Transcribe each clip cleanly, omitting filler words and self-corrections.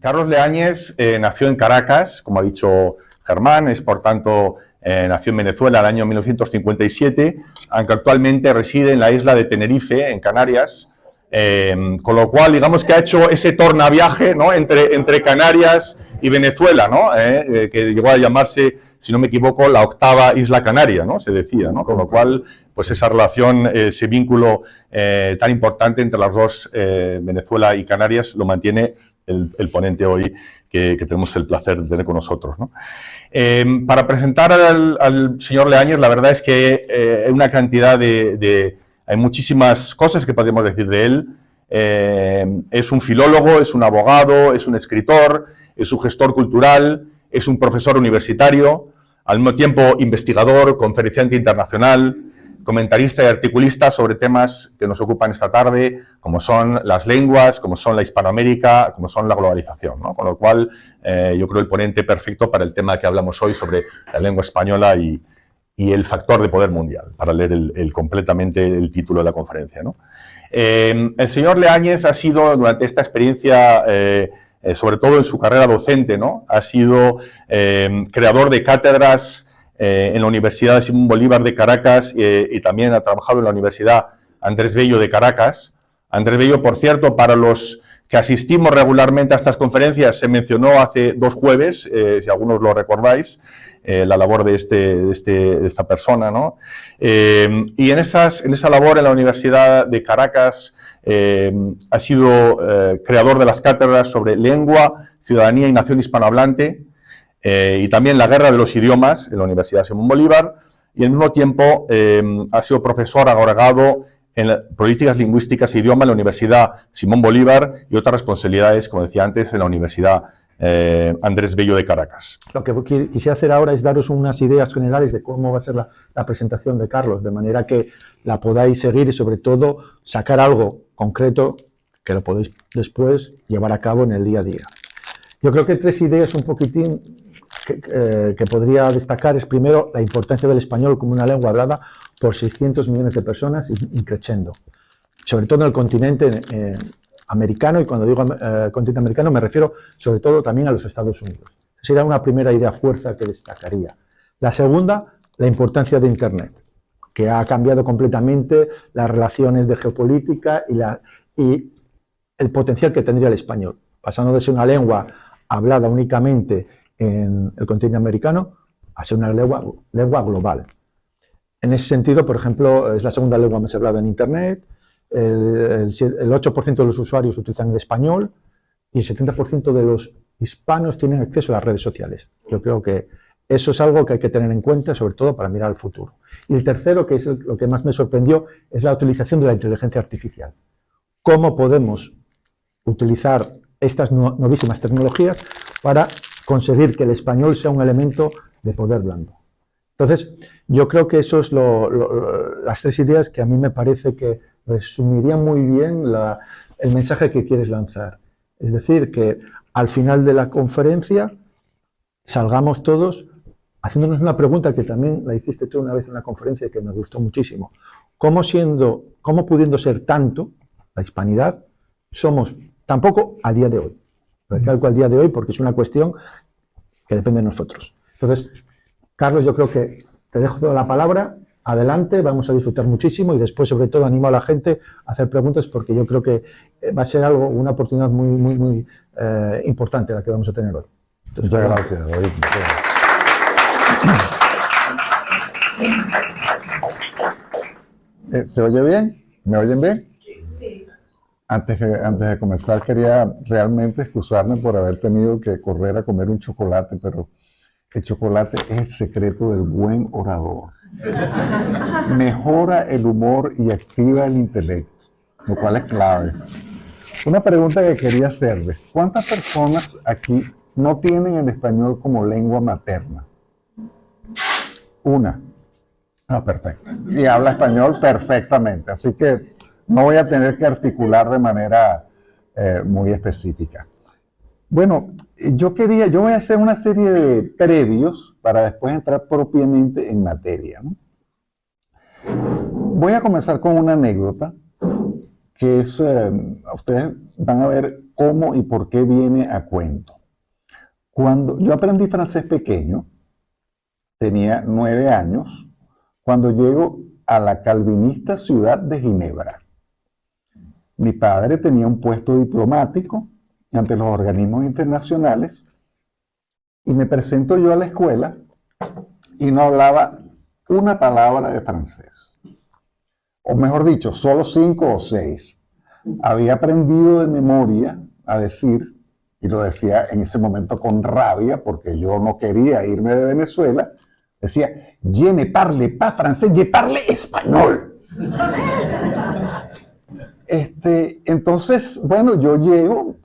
Carlos Leáñez nació en Caracas, como ha dicho Germán, es por tanto nació en Venezuela en el año 1957, aunque actualmente reside en la isla de Tenerife, en Canarias, con lo cual digamos que ha hecho ese tornaviaje, ¿no?, entre Canarias y Venezuela, ¿no?, que llegó a llamarse, si no me equivoco, la octava isla canaria, ¿no?, se decía, ¿no?, con lo cual pues esa relación, ese vínculo tan importante entre las dos, Venezuela y Canarias, lo mantiene el ponente hoy que tenemos el placer de tener con nosotros, ¿no? Para presentar al señor Leáñez, la verdad es que hay una cantidad hay muchísimas cosas que podemos decir de él. Es un filólogo, es un abogado, es un escritor, es un gestor cultural, es un profesor universitario, al mismo tiempo investigador, conferenciante internacional, comentarista y articulista sobre temas que nos ocupan esta tarde, como son las lenguas, como son la Hispanoamérica, como son la globalización, ¿no? Con lo cual, yo creo el ponente perfecto para el tema que hablamos hoy sobre la lengua española y el factor de poder mundial, para leer completamente el título de la conferencia, ¿no? El señor Leáñez ha sido, durante esta experiencia, sobre todo en su carrera docente, ¿no?, ha sido creador de cátedras en la Universidad de Simón Bolívar de Caracas y también ha trabajado en la Universidad Andrés Bello de Caracas. Andrés Bello, por cierto, para los que asistimos regularmente a estas conferencias, se mencionó hace 2 jueves, si algunos lo recordáis, la labor de esta persona, ¿no? Y en esa labor en la Universidad de Caracas ha sido creador de las cátedras sobre lengua, ciudadanía y nación hispanohablante, y también la guerra de los idiomas en la Universidad Simón Bolívar, y al mismo tiempo ha sido profesor agregado en políticas lingüísticas e idioma en la Universidad Simón Bolívar y otras responsabilidades, como decía antes, en la Universidad Andrés Bello de Caracas. Lo que quisiera hacer ahora es daros unas ideas generales de cómo va a ser la presentación de Carlos, de manera que la podáis seguir y sobre todo sacar algo concreto que lo podéis después llevar a cabo en el día a día. Yo creo que 3 ideas un poquitín que podría destacar es, primero, la importancia del español como una lengua hablada por 600 millones de personas y creciendo, sobre todo en el continente americano, y cuando digo continente americano me refiero sobre todo también a los Estados Unidos. Sería una primera idea fuerza que destacaría. La segunda, la importancia de Internet, que ha cambiado completamente las relaciones de geopolítica y el potencial que tendría el español, pasando de ser una lengua hablada únicamente en el continente americano a ser una lengua global. En ese sentido, por ejemplo, es la segunda lengua más hablada en Internet, el 8% de los usuarios utilizan el español y el 70% de los hispanos tienen acceso a las redes sociales. Yo creo que eso es algo que hay que tener en cuenta, sobre todo para mirar al futuro. Y el tercero, que es lo que más me sorprendió, es la utilización de la inteligencia artificial. ¿Cómo podemos utilizar estas novísimas tecnologías para conseguir que el español sea un elemento de poder blando? Entonces, yo creo que eso es las 3 ideas que a mí me parece que resumirían muy bien el mensaje que quieres lanzar. Es decir, que al final de la conferencia salgamos todos haciéndonos una pregunta que también la hiciste tú una vez en la conferencia y que me gustó muchísimo. ¿Cómo pudiendo ser tanto la hispanidad, somos tan poco a día de hoy? Recalco al día de hoy porque es una cuestión que depende de nosotros. Entonces, Carlos, yo creo que te dejo la palabra, adelante, vamos a disfrutar muchísimo y después, sobre todo, animo a la gente a hacer preguntas porque yo creo que va a ser una oportunidad muy importante la que vamos a tener hoy. Entonces, muchas gracias, David. ¿Se oye bien? ¿Me oyen bien? Sí. Antes de comenzar, quería realmente excusarme por haber tenido que correr a comer un chocolate, pero el chocolate es el secreto del buen orador. Mejora el humor y activa el intelecto, lo cual es clave. Una pregunta que quería hacerles: ¿cuántas personas aquí no tienen el español como lengua materna? Una. Ah, perfecto. Y habla español perfectamente, así que no voy a tener que articular de manera muy específica. Bueno, yo voy a hacer una serie de previos para después entrar propiamente en materia, ¿no? Voy a comenzar con una anécdota que es, ustedes van a ver cómo y por qué viene a cuento. Cuando yo aprendí francés pequeño, tenía 9 años, cuando llego a la calvinista ciudad de Ginebra. Mi padre tenía un puesto diplomático ante los organismos internacionales y me presento yo a la escuela y no hablaba una palabra de francés. O mejor dicho, solo 5 o 6. Había aprendido de memoria a decir, y lo decía en ese momento con rabia, porque yo no quería irme de Venezuela, decía, je ne parle pas français, je parle español. Entonces, bueno, yo llego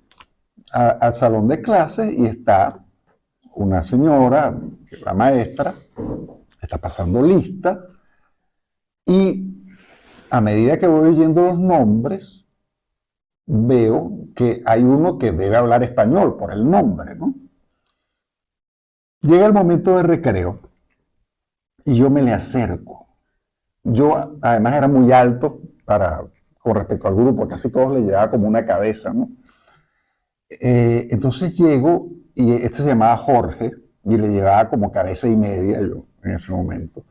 al salón de clases y está una señora, la maestra, está pasando lista, y a medida que voy oyendo los nombres, veo que hay uno que debe hablar español por el nombre, ¿no? Llega el momento de recreo y yo me le acerco. Yo además era muy alto con respecto al grupo, casi todos le llevaba como una cabeza, ¿no? Entonces llego y este se llamaba Jorge y le llevaba como cabeza y media yo en ese momento.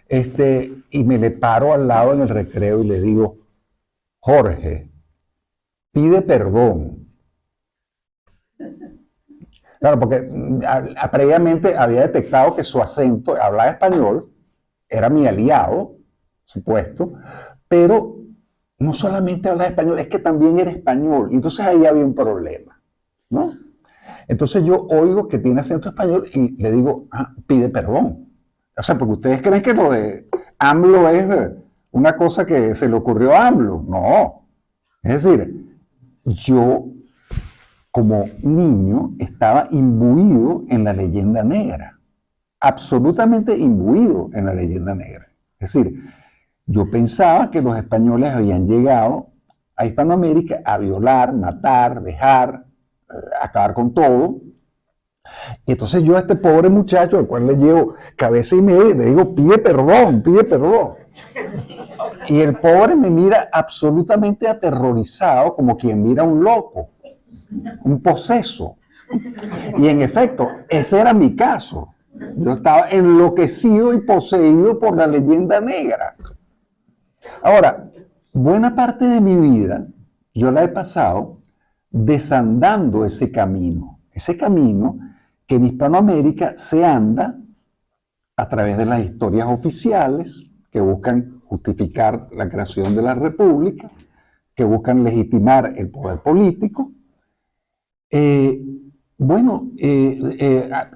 Y me le paro al lado en el recreo y le digo, Jorge, pide perdón. Claro, porque previamente había detectado que su acento, hablaba español, era mi aliado, supuesto, pero no solamente hablaba español, es que también era español. Y entonces ahí había un problema, ¿no? Entonces yo oigo que tiene acento español y le digo, pide perdón. O sea, porque ustedes creen que lo de AMLO es una cosa que se le ocurrió a AMLO. No. Es decir, yo como niño estaba imbuido en la leyenda negra. Absolutamente imbuido en la leyenda negra. Es decir, yo pensaba que los españoles habían llegado a Hispanoamérica a violar, matar, dejar, acabar con todo. Y entonces yo a este pobre muchacho, al cual le llevo cabeza y media, le digo, pide perdón, pide perdón. Y el pobre me mira absolutamente aterrorizado, como quien mira a un loco, un poseso. Y en efecto, ese era mi caso. Yo estaba enloquecido y poseído por la leyenda negra. Ahora, buena parte de mi vida yo la he pasado desandando ese camino que en Hispanoamérica se anda a través de las historias oficiales que buscan justificar la creación de la República, que buscan legitimar el poder político. Esta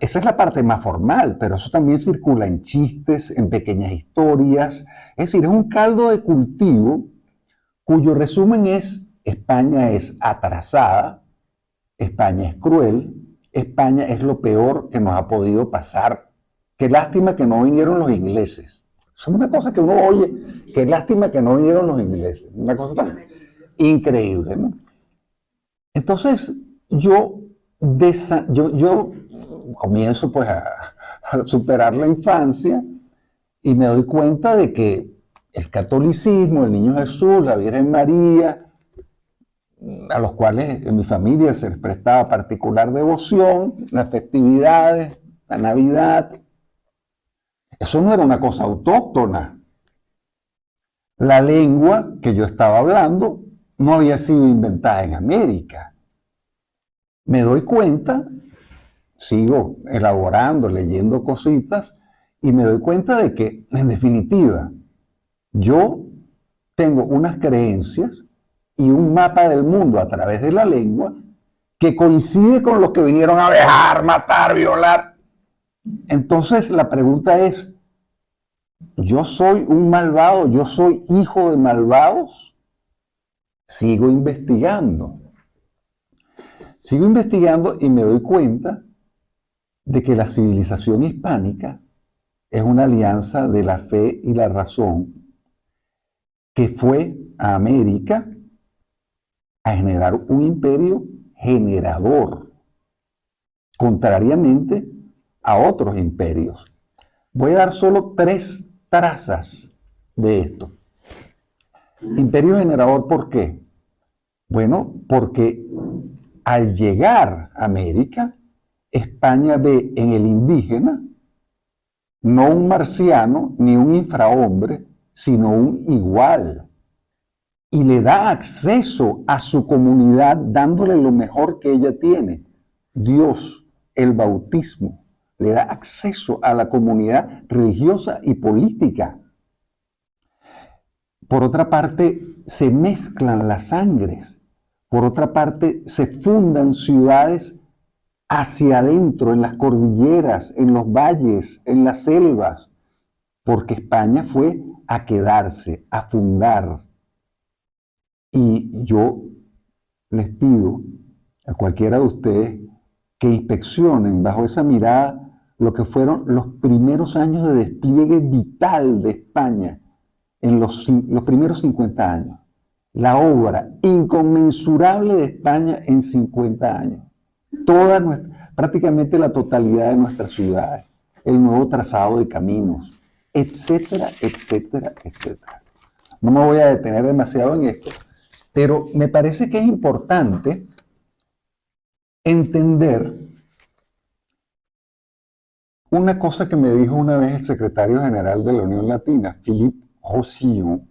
es la parte más formal, pero eso también circula en chistes, en pequeñas historias. Es decir, es un caldo de cultivo cuyo resumen es: España es atrasada, España es cruel, España es lo peor que nos ha podido pasar. Qué lástima que no vinieron los ingleses. Es una cosa que uno oye, qué lástima que no vinieron los ingleses. Una cosa tan increíble, ¿no? Entonces, yo comienzo pues a superar la infancia y me doy cuenta de que el catolicismo, el Niño Jesús, la Virgen María, a los cuales en mi familia se les prestaba particular devoción, las festividades, la Navidad, eso no era una cosa autóctona. La lengua que yo estaba hablando no había sido inventada en América. Me doy cuenta, sigo elaborando, leyendo cositas, y me doy cuenta de que, en definitiva, yo tengo unas creencias y un mapa del mundo a través de la lengua que coincide con los que vinieron a dejar, matar, violar. Entonces la pregunta es, ¿yo soy un malvado? ¿Yo soy hijo de malvados? Sigo investigando. Sigo investigando y me doy cuenta de que la civilización hispánica es una alianza de la fe y la razón que fue a América a generar un imperio generador, contrariamente a otros imperios. Voy a dar solo 3 trazas de esto. Imperio generador, ¿por qué? Bueno, porque al llegar a América, España ve en el indígena no un marciano ni un infrahombre, sino un igual. Y le da acceso a su comunidad dándole lo mejor que ella tiene, Dios, el bautismo. Le da acceso a la comunidad religiosa y política. Por otra parte, se mezclan las sangres. Por otra parte, se fundan ciudades hacia adentro, en las cordilleras, en los valles, en las selvas, porque España fue a quedarse, a fundar. Y yo les pido a cualquiera de ustedes que inspeccionen bajo esa mirada lo que fueron los primeros años de despliegue vital de España en los primeros 50 años. La obra inconmensurable de España en 50 años. Prácticamente la totalidad de nuestras ciudades, el nuevo trazado de caminos, etcétera, etcétera, etcétera. No me voy a detener demasiado en esto, pero me parece que es importante entender una cosa que me dijo una vez el secretario general de la Unión Latina, Philippe Roussillon,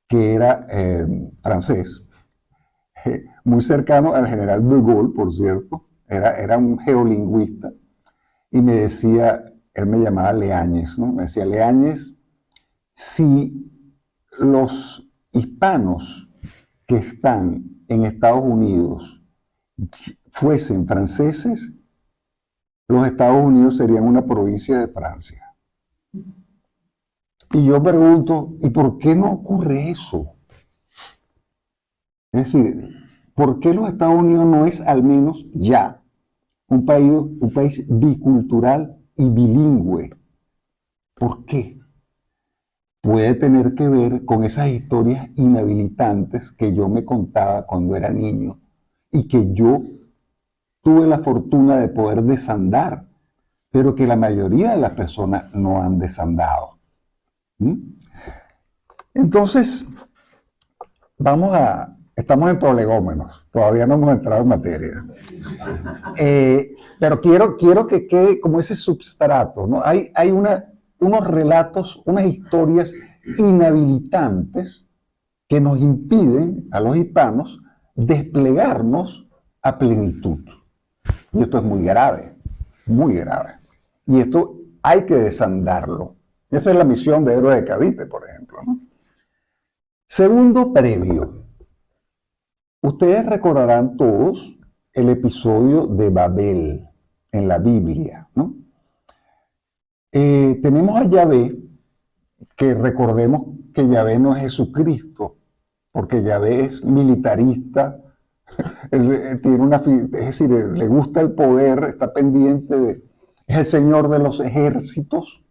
que era francés, muy cercano al general de Gaulle, por cierto, era un geolingüista, y me decía, él me llamaba Leáñez, ¿no? Me decía, Leáñez, si los hispanos que están en Estados Unidos fuesen franceses, los Estados Unidos serían una provincia de Francia. Y yo pregunto, ¿y por qué no ocurre eso? Es decir, ¿por qué los Estados Unidos no es al menos ya un país bicultural y bilingüe? ¿Por qué? Puede tener que ver con esas historias inhabilitantes que yo me contaba cuando era niño y que yo tuve la fortuna de poder desandar, pero que la mayoría de las personas no han desandado. Entonces, estamos en prolegómenos, todavía no hemos entrado en materia. Pero quiero que quede como ese substrato, ¿no? Hay unos relatos, unas historias inhabilitantes que nos impiden a los hispanos desplegarnos a plenitud. Y esto es muy grave, muy grave. Y esto hay que desandarlo. Esa es la misión de Héroes de Cavite, por ejemplo, ¿no? Segundo previo. Ustedes recordarán todos el episodio de Babel en la Biblia, ¿no? Tenemos a Yahvé, que recordemos que Yahvé no es Jesucristo, porque Yahvé es militarista, es decir, le gusta el poder, está pendiente es el señor de los ejércitos.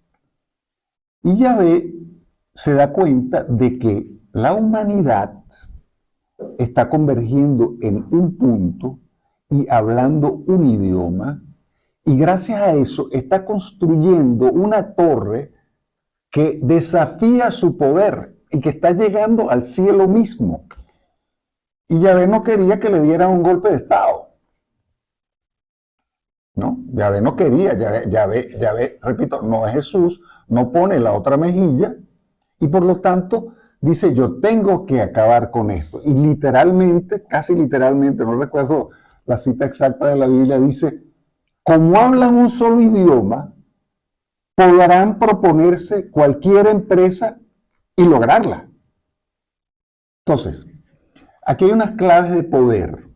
Y Yahvé se da cuenta de que la humanidad está convergiendo en un punto y hablando un idioma, y gracias a eso está construyendo una torre que desafía su poder y que está llegando al cielo mismo. Y Yahvé no quería que le dieran un golpe de estado. ¿No? Yahvé no quería, Yahvé, repito, no es Jesús, no pone la otra mejilla, y por lo tanto dice, yo tengo que acabar con esto. Y literalmente, casi literalmente, no recuerdo la cita exacta de la Biblia, dice, como hablan un solo idioma, podrán proponerse cualquier empresa y lograrla. Entonces, aquí hay unas claves de poder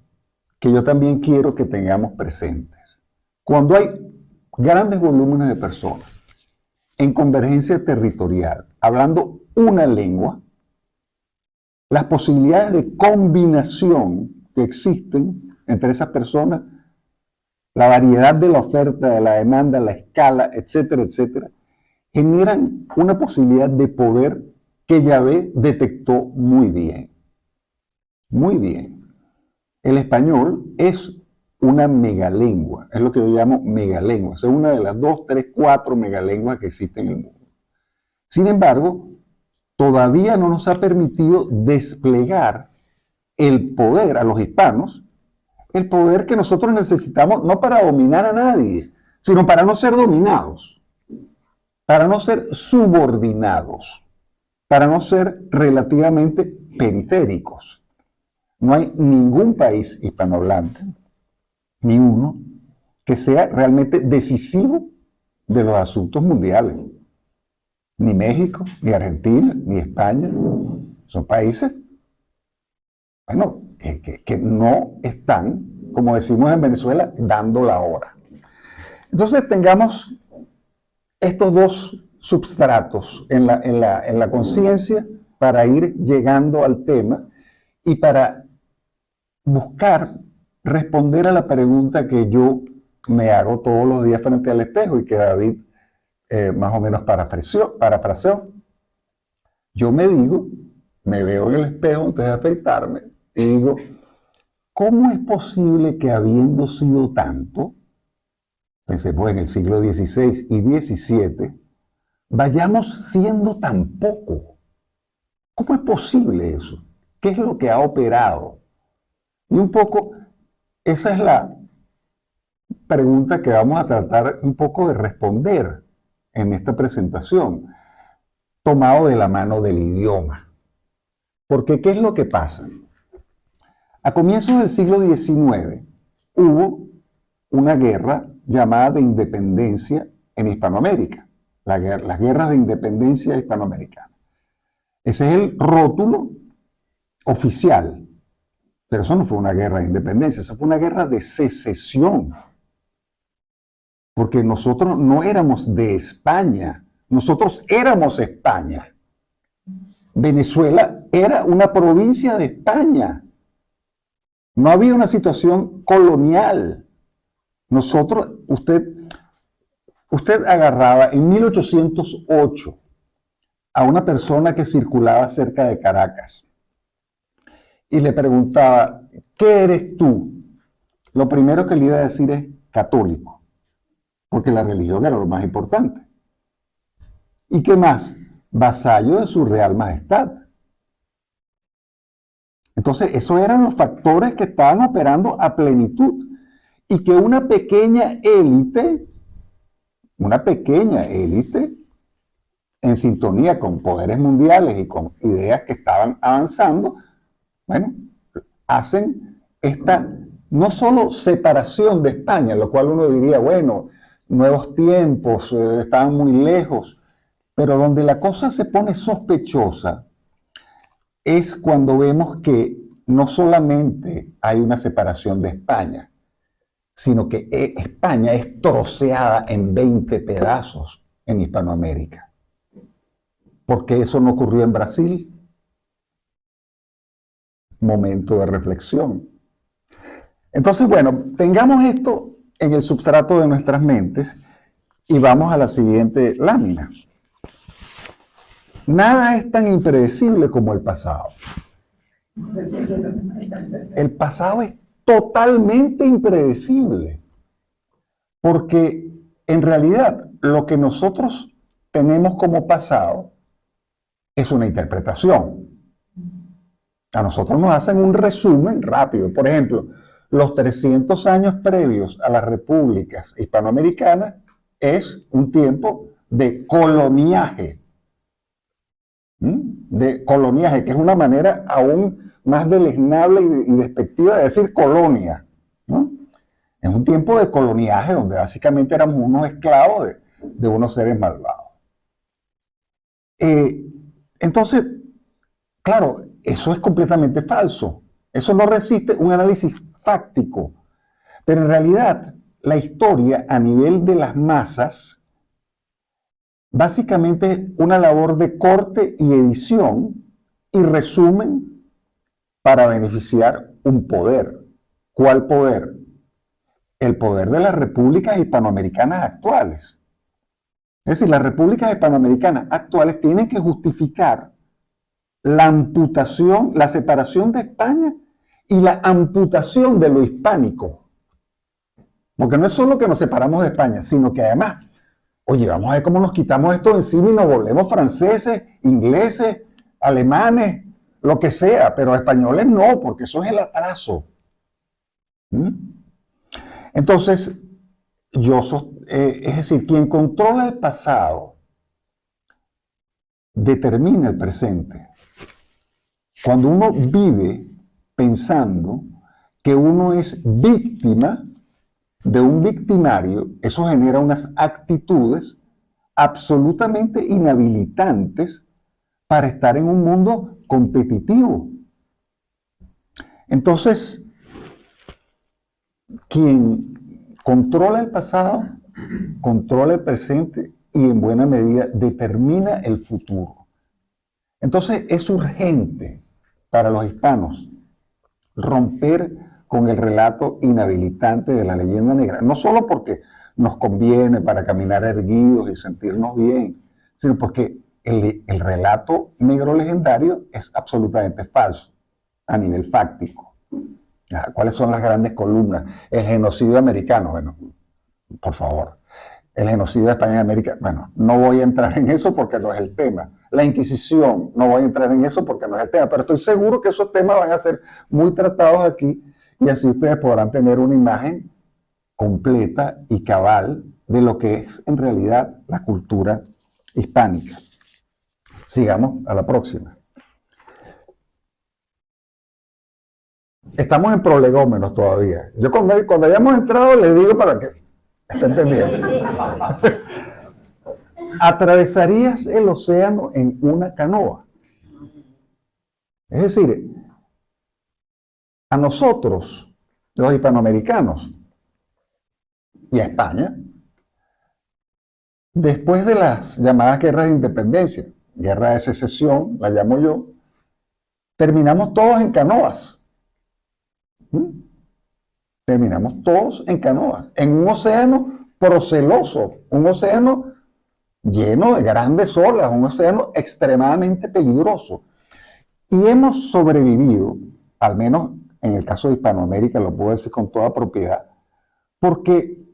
que yo también quiero que tengamos presentes. Cuando hay grandes volúmenes de personas en convergencia territorial, hablando una lengua, las posibilidades de combinación que existen entre esas personas, la variedad de la oferta, de la demanda, la escala, etcétera, etcétera, generan una posibilidad de poder que Yahvé detectó muy bien. Muy bien. El español es una megalengua, es lo que yo llamo megalengua. Es una de las 2, 3, 4 megalenguas que existen en el mundo. Sin embargo, todavía no nos ha permitido desplegar el poder a los hispanos el poder que nosotros necesitamos, no para dominar a nadie, sino para no ser dominados, para no ser subordinados, para no ser relativamente periféricos. No hay ningún país hispanohablante, ni uno, que sea realmente decisivo de los asuntos mundiales. Ni México, ni Argentina, ni España. Son países, bueno, que no están, como decimos en Venezuela, dando la hora. Entonces tengamos estos dos substratos en la conciencia para ir llegando al tema y para buscar responder a la pregunta que yo me hago todos los días frente al espejo y que David más o menos parafraseó. Yo me digo, me veo en el espejo antes de afeitarme y digo, ¿cómo es posible que habiendo sido tanto, pensemos en el siglo XVI y XVII, vayamos siendo tan poco? ¿Cómo es posible eso? ¿Qué es lo que ha operado? Y un poco, esa es la pregunta que vamos a tratar un poco de responder en esta presentación, tomado de la mano del idioma. Porque, ¿qué es lo que pasa? A comienzos del siglo XIX hubo una guerra llamada de independencia en Hispanoamérica, las guerras de independencia hispanoamericana. Ese es el rótulo oficial, pero eso no fue una guerra de independencia, eso fue una guerra de secesión. Porque nosotros no éramos de España, nosotros éramos España. Venezuela era una provincia de España. No había una situación colonial. Nosotros, usted agarraba en 1808 a una persona que circulaba cerca de Caracas y le preguntaba, ¿qué eres tú? Lo primero que le iba a decir es católico, porque la religión era lo más importante. ¿Y qué más? Vasallo de su Real Majestad. Entonces, esos eran los factores que estaban operando a plenitud y que una pequeña élite en sintonía con poderes mundiales y con ideas que estaban avanzando, bueno, hacen esta no solo separación de España, lo cual uno diría, bueno, nuevos tiempos, estaban muy lejos, pero donde la cosa se pone sospechosa es cuando vemos que no solamente hay una separación de España, sino que España es troceada en 20 pedazos en Hispanoamérica. ¿Por qué eso no ocurrió en Brasil? Momento de reflexión. Entonces, bueno, tengamos esto en el substrato de nuestras mentes y vamos a la siguiente lámina. Nada es tan impredecible como el pasado. El pasado es totalmente impredecible, porque en realidad lo que nosotros tenemos como pasado es una interpretación. A nosotros nos hacen un resumen rápido. Por ejemplo, los 300 años previos a las repúblicas hispanoamericanas es un tiempo de coloniaje. De coloniaje, que es una manera aún más deleznable y despectiva de decir colonia, ¿no? Es un tiempo de coloniaje donde básicamente éramos unos esclavos de unos seres malvados. Entonces, claro, eso es completamente falso. Eso no resiste un análisis fáctico. Pero en realidad, la historia a nivel de las masas básicamente es una labor de corte y edición y resumen para beneficiar un poder. ¿Cuál poder? El poder de las repúblicas hispanoamericanas actuales. Es decir, las repúblicas hispanoamericanas actuales tienen que justificar la amputación, la separación de España y la amputación de lo hispánico. Porque no es solo que nos separamos de España, sino que además, oye, vamos a ver cómo nos quitamos esto de encima y nos volvemos franceses, ingleses, alemanes, lo que sea, pero españoles no, porque eso es el atraso. ¿Mm? Entonces, es decir, quien controla el pasado determina el presente. Cuando uno vive pensando que uno es víctima de un victimario, eso genera unas actitudes absolutamente inhabilitantes para estar en un mundo competitivo. Entonces, quien controla el pasado, controla el presente y en buena medida determina el futuro. Entonces, es urgente para los hispanos romper con el relato inhabilitante de la leyenda negra, no solo porque nos conviene para caminar erguidos y sentirnos bien, sino porque el relato negro legendario es absolutamente falso a nivel fáctico. ¿Cuáles son las grandes columnas? El genocidio americano, bueno, por favor. El genocidio de España en América, bueno, no voy a entrar en eso porque no es el tema. La Inquisición, no voy a entrar en eso porque no es el tema, pero estoy seguro que esos temas van a ser muy tratados aquí y así ustedes podrán tener una imagen completa y cabal de lo que es en realidad la cultura hispánica. Sigamos a la próxima. Estamos en prolegómenos todavía. Yo cuando hayamos entrado les digo para que estén entendiendo. Atravesarías el océano en una canoa. Es decir, a nosotros, los hispanoamericanos, y a España, después de las llamadas guerras de independencia, guerra de secesión, la llamo yo, terminamos todos en canoas. Terminamos todos en canoas, en un océano proceloso, un océano lleno de grandes olas, un océano extremadamente peligroso. Y hemos sobrevivido, al menos en el caso de Hispanoamérica, lo puedo decir con toda propiedad, porque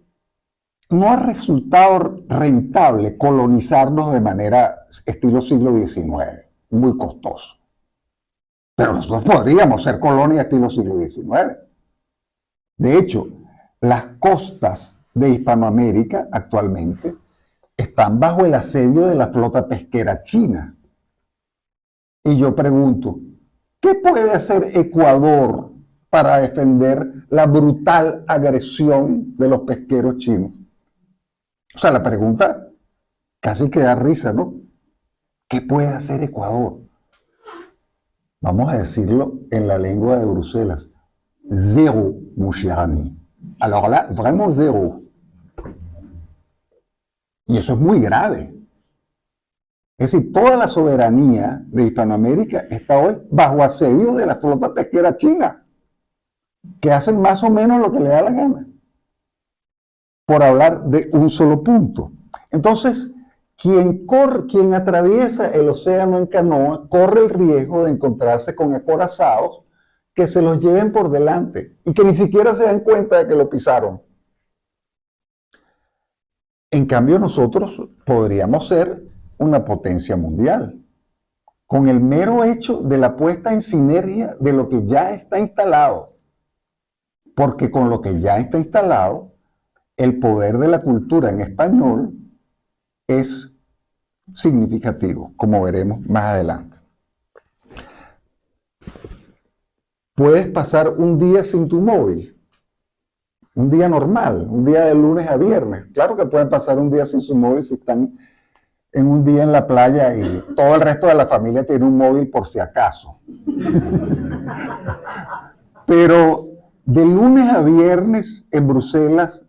no ha resultado rentable colonizarnos de manera estilo siglo XIX, muy costoso. Pero nosotros podríamos ser colonia estilo siglo XIX. De hecho, las costas de Hispanoamérica actualmente están bajo el asedio de la flota pesquera china. Y yo pregunto, ¿qué puede hacer Ecuador para defender la brutal agresión de los pesqueros chinos? O sea, la pregunta casi que da risa, ¿no? ¿Qué puede hacer Ecuador? Vamos a decirlo en la lengua de Bruselas. Zéro, mon cher ami. Alors là, vraiment zéro. Y eso es muy grave. Es decir, toda la soberanía de Hispanoamérica está hoy bajo asedio de la flota pesquera china, que hacen más o menos lo que le da la gana, por hablar de un solo punto. Entonces, quien atraviesa el océano en canoa corre el riesgo de encontrarse con acorazados que se los lleven por delante y que ni siquiera se dan cuenta de que lo pisaron. En cambio, nosotros podríamos ser una potencia mundial, con el mero hecho de la puesta en sinergia de lo que ya está instalado. Porque con lo que ya está instalado, el poder de la cultura en español es significativo, como veremos más adelante. Puedes pasar un día sin tu móvil, un día normal, un día de lunes a viernes. Claro que pueden pasar un día sin su móvil si están en un día en la playa y todo el resto de la familia tiene un móvil por si acaso. Pero de lunes a viernes en Bruselas,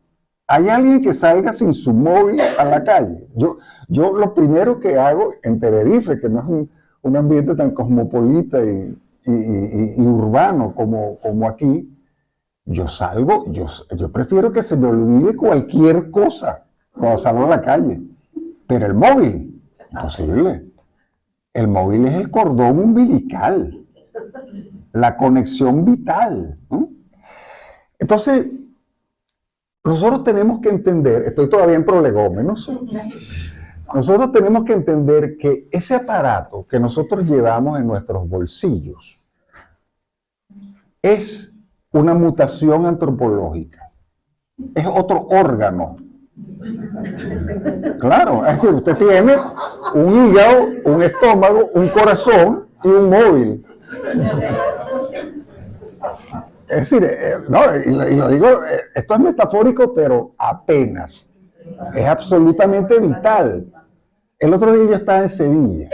¿hay alguien que salga sin su móvil a la calle? Yo lo primero que hago en Tenerife, que no es un ambiente tan cosmopolita y urbano como aquí, yo salgo, yo prefiero que se me olvide cualquier cosa cuando salgo a la calle. Pero el móvil, imposible. El móvil es el cordón umbilical, la conexión vital, ¿no? Entonces, nosotros tenemos que entender, estoy todavía en prolegómenos, nosotros tenemos que entender que ese aparato que nosotros llevamos en nuestros bolsillos es una mutación antropológica. Es otro órgano. Claro, es decir, usted tiene un hígado, un estómago, un corazón y un móvil. Es decir, no, y lo digo, esto es metafórico, pero apenas. Es absolutamente vital. El otro día yo estaba en Sevilla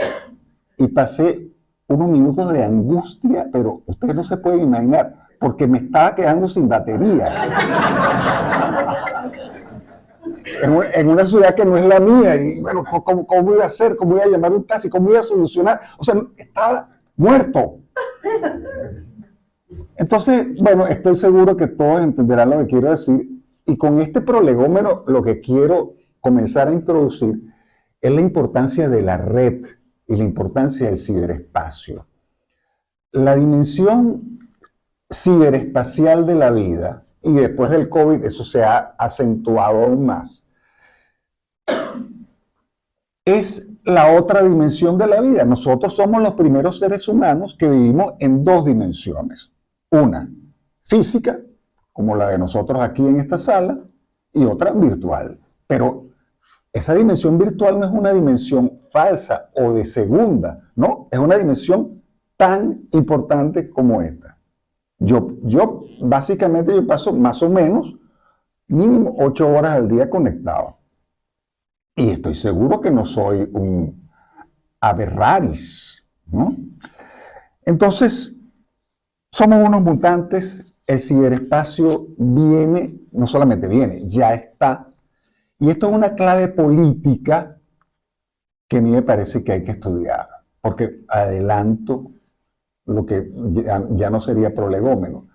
y pasé unos minutos de angustia, pero ustedes no se pueden imaginar, porque me estaba quedando sin batería. En una ciudad que no es la mía, y bueno, ¿cómo iba a hacer? ¿Cómo iba a llamar un taxi? ¿Cómo iba a solucionar? O sea, estaba muerto. Entonces, bueno, estoy seguro que todos entenderán lo que quiero decir, y con este prolegómeno lo que quiero comenzar a introducir es la importancia de la red y la importancia del ciberespacio. La dimensión ciberespacial de la vida, y después del COVID eso se ha acentuado aún más, es la otra dimensión de la vida. Nosotros somos los primeros seres humanos que vivimos en dos dimensiones. Una física, como la de nosotros aquí en esta sala, y otra virtual. Pero esa dimensión virtual no es una dimensión falsa o de segunda, no, es una dimensión tan importante como esta. Yo básicamente yo paso más o menos mínimo 8 horas al día conectado. Y estoy seguro que no soy un aberraris, ¿no? Entonces, somos unos mutantes, el ciberespacio viene, no solamente viene, ya está. Y esto es una clave política que a mí me parece que hay que estudiar, porque adelanto lo que ya no sería prolegómeno.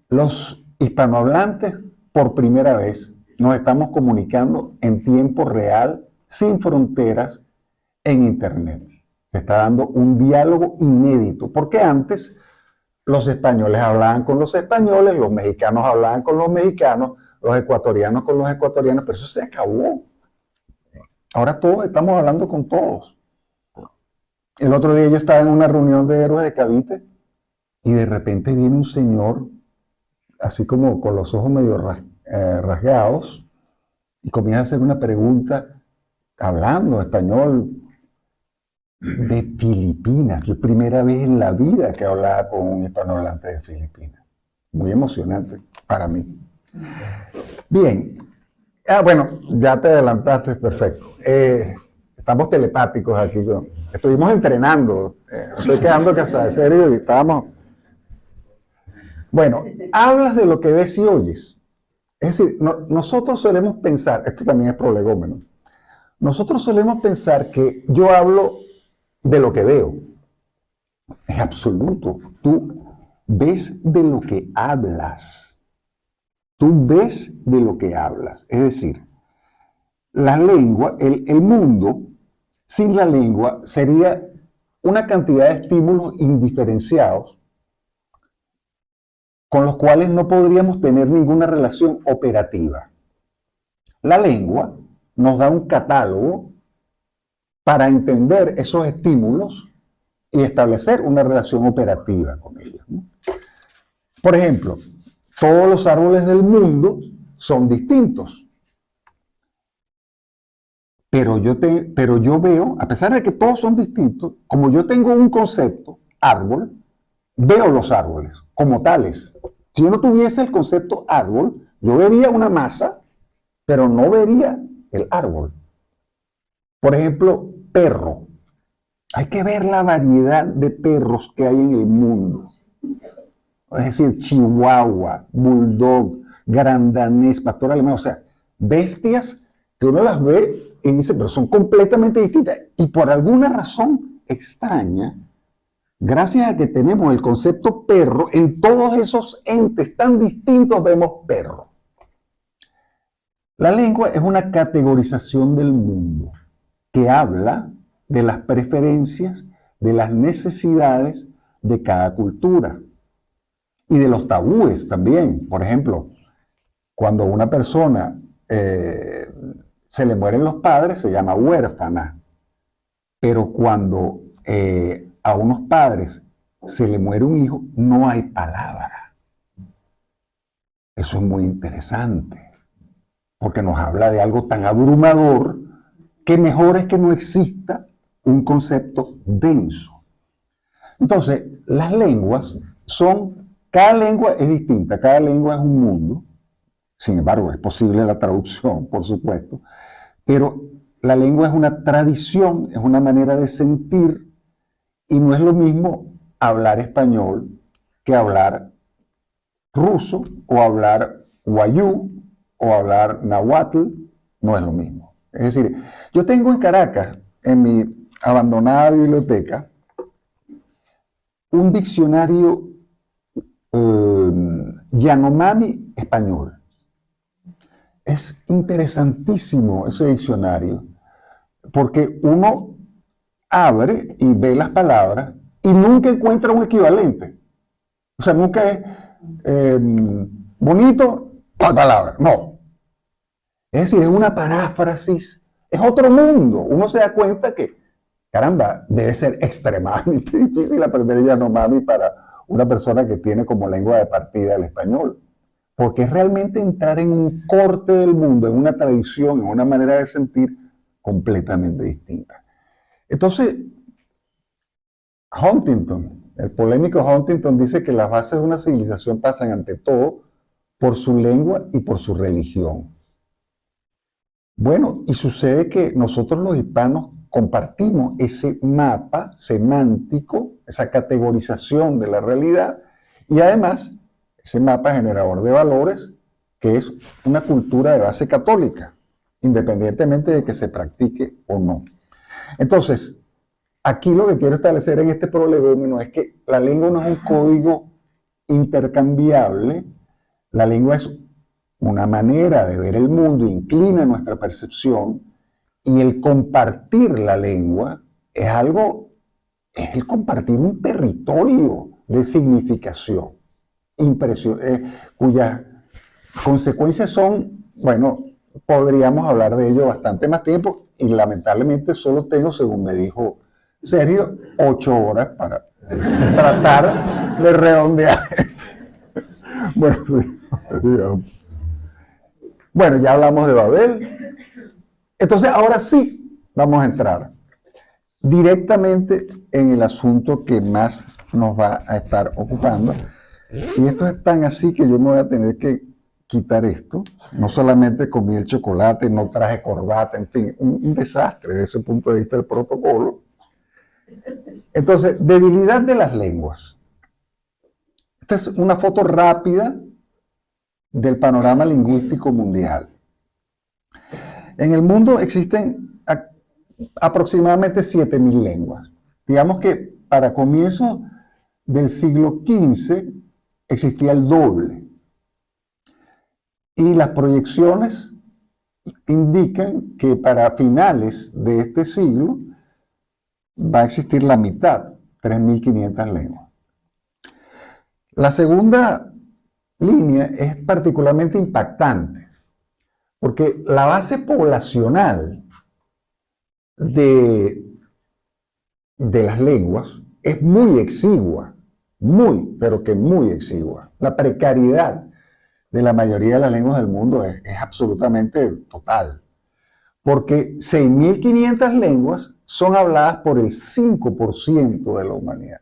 Los hispanohablantes, por primera vez, nos estamos comunicando en tiempo real, sin fronteras, en Internet. Se está dando un diálogo inédito, porque antes los españoles hablaban con los españoles, los mexicanos hablaban con los mexicanos, los ecuatorianos con los ecuatorianos, pero eso se acabó. Ahora todos estamos hablando con todos. El otro día yo estaba en una reunión de héroes de Cavite y de repente viene un señor, así como con los ojos medio rasgados, y comienza a hacer una pregunta, hablando español, de Filipinas. Yo primera vez en la vida que hablaba con un hispanohablante de Filipinas. Muy emocionante para mí. Bien. Bueno, ya te adelantaste, perfecto. Estamos telepáticos aquí. Estuvimos entrenando. Estoy quedando casada, de serio, y estábamos... Bueno, hablas de lo que ves y oyes. Es decir, nosotros solemos pensar, esto también es prolegómeno, nosotros solemos pensar que yo hablo de lo que veo. Es absoluto. Tú ves de lo que hablas. Tú ves de lo que hablas. Es decir, la lengua, el mundo sin la lengua sería una cantidad de estímulos indiferenciados con los cuales no podríamos tener ninguna relación operativa. La lengua nos da un catálogo para entender esos estímulos y establecer una relación operativa con ellos, ¿no? Por ejemplo, todos los árboles del mundo son distintos. Pero yo veo, a pesar de que todos son distintos, como yo tengo un concepto, árbol, veo los árboles como tales. Si yo no tuviese el concepto árbol, yo vería una masa, pero no vería el árbol. Por ejemplo, perro. Hay que ver la variedad de perros que hay en el mundo. Es decir, chihuahua, bulldog, grandanés, pastor alemán, o sea, bestias que uno las ve y dice, pero son completamente distintas. Y por alguna razón extraña, gracias a que tenemos el concepto perro, en todos esos entes tan distintos vemos perro. La lengua es una categorización del mundo que habla de las preferencias, de las necesidades de cada cultura y de los tabúes también. Por ejemplo, cuando a una persona se le mueren los padres, se llama huérfana, pero cuando a unos padres se le muere un hijo, no hay palabra. Eso es muy interesante, porque nos habla de algo tan abrumador que mejor es que no exista un concepto denso. Entonces, las lenguas cada lengua es distinta, cada lengua es un mundo. Sin embargo, es posible la traducción, por supuesto, pero la lengua es una tradición, es una manera de sentir, y no es lo mismo hablar español que hablar ruso, o hablar wayú, o hablar nahuatl, no es lo mismo. Es decir, yo tengo en Caracas, en mi abandonada biblioteca, un diccionario Yanomami español. Es interesantísimo ese diccionario, porque uno abre y ve las palabras y nunca encuentra un equivalente. O sea, nunca es bonito, tal palabra. No. Es decir, es una paráfrasis, es otro mundo. Uno se da cuenta que, caramba, debe ser extremadamente difícil aprender Yanomami para una persona que tiene como lengua de partida el español. Porque es realmente entrar en un corte del mundo, en una tradición, en una manera de sentir completamente distinta. Entonces, Huntington, el polémico Huntington, dice que las bases de una civilización pasan ante todo por su lengua y por su religión. Bueno, y sucede que nosotros los hispanos compartimos ese mapa semántico, esa categorización de la realidad, y además ese mapa generador de valores, que es una cultura de base católica, independientemente de que se practique o no. Entonces, aquí lo que quiero establecer en este prolegómeno es que la lengua no es un código intercambiable, la lengua es una manera de ver el mundo, inclina nuestra percepción, y el compartir la lengua es el compartir un territorio de significación, cuyas consecuencias son, bueno, podríamos hablar de ello bastante más tiempo, y lamentablemente solo tengo, según me dijo Sergio, 8 horas para tratar de redondear esto. Bueno, sí. Bueno, ya hablamos de Babel. Entonces, ahora sí vamos a entrar directamente en el asunto que más nos va a estar ocupando. Y esto es tan así que yo me voy a tener que quitar esto. No solamente comí el chocolate, no traje corbata, en fin, un desastre desde ese punto de vista del protocolo. Entonces, debilidad de las lenguas. Esta es una foto rápida del panorama lingüístico mundial. En el mundo existen aproximadamente 7.000 lenguas. Digamos que para comienzos del siglo XV existía el doble. Y las proyecciones indican que para finales de este siglo va a existir la mitad, 3.500 lenguas. La segunda línea es particularmente impactante, porque la base poblacional de las lenguas es muy exigua, pero que muy exigua. La precariedad de la mayoría de las lenguas del mundo es absolutamente total, porque 6.500 lenguas son habladas por el 5% de la humanidad.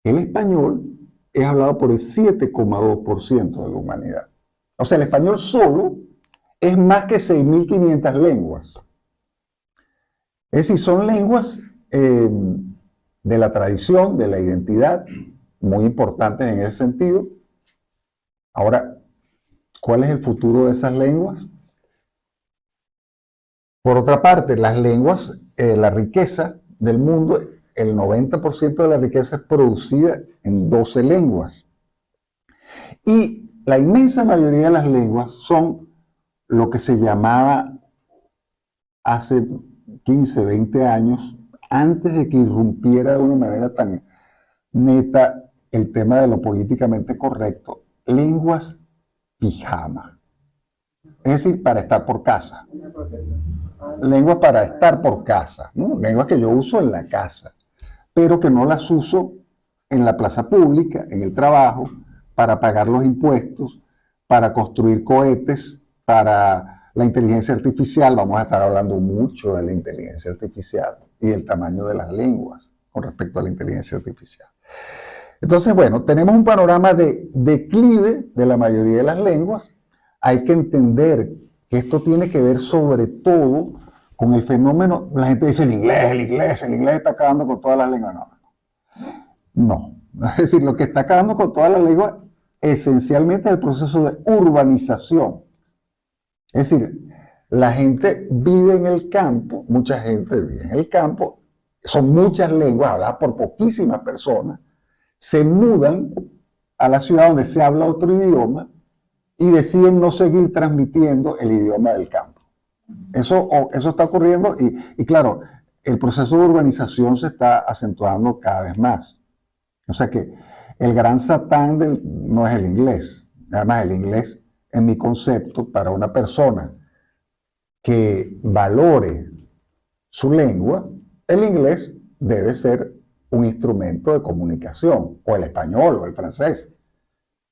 El español es hablado por el 7,2% de la humanidad. O sea, el español solo es más que 6.500 lenguas. Es decir, son lenguas de la tradición, de la identidad, muy importantes en ese sentido. Ahora, ¿cuál es el futuro de esas lenguas? Por otra parte, las lenguas, la riqueza del mundo, el 90% de la riqueza es producida en 12 lenguas. Y la inmensa mayoría de las lenguas son lo que se llamaba hace 15, 20 años, antes de que irrumpiera de una manera tan neta el tema de lo políticamente correcto, lenguas pijama. Es decir, para estar por casa. Lenguas para estar por casa, ¿no? Lenguas que yo uso en la casa, pero que no las uso en la plaza pública, en el trabajo, para pagar los impuestos, para construir cohetes, para la inteligencia artificial. Vamos a estar hablando mucho de la inteligencia artificial y del tamaño de las lenguas con respecto a la inteligencia artificial. Entonces, bueno, tenemos un panorama de declive de la mayoría de las lenguas. Hay que entender que esto tiene que ver sobre todo con el fenómeno. La gente dice el inglés está acabando con todas las lenguas. No. Es decir, lo que está acabando con todas las lenguas esencialmente es el proceso de urbanización. Es decir, la gente vive en el campo, mucha gente vive en el campo, son muchas lenguas habladas por poquísimas personas, se mudan a la ciudad donde se habla otro idioma y deciden no seguir transmitiendo el idioma del campo. Eso está ocurriendo y claro, el proceso de urbanización se está acentuando cada vez más. O sea que el gran satán no es el inglés. Además, el inglés, en mi concepto, para una persona que valore su lengua, el inglés debe ser un instrumento de comunicación, o el español o el francés,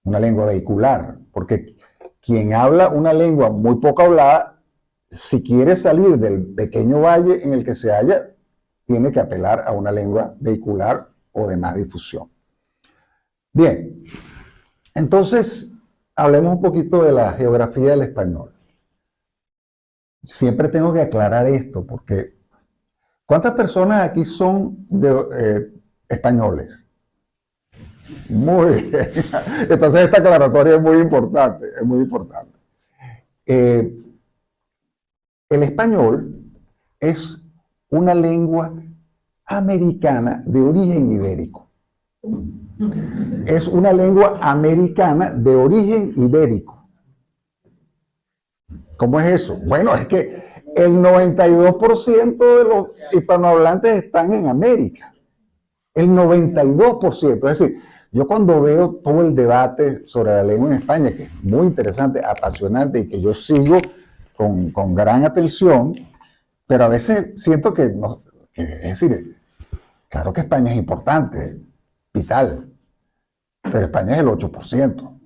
una lengua vehicular, porque quien habla una lengua muy poco hablada, si quiere salir del pequeño valle en el que se halla, tiene que apelar a una lengua vehicular o de más difusión. Bien, entonces hablemos un poquito de la geografía del español. Siempre tengo que aclarar esto, porque ¿cuántas personas aquí son españoles? Muy bien. Entonces esta aclaratoria es muy importante, es muy importante. El español es una lengua americana de origen ibérico. Es una lengua americana de origen ibérico. ¿Cómo es eso? Bueno, es que el 92% de los hispanohablantes están en América. El 92%. Es decir, yo cuando veo todo el debate sobre la lengua en España, que es muy interesante, apasionante y que yo sigo con gran atención, pero a veces siento que, es decir, claro que España es importante, vital, pero España es el 8%.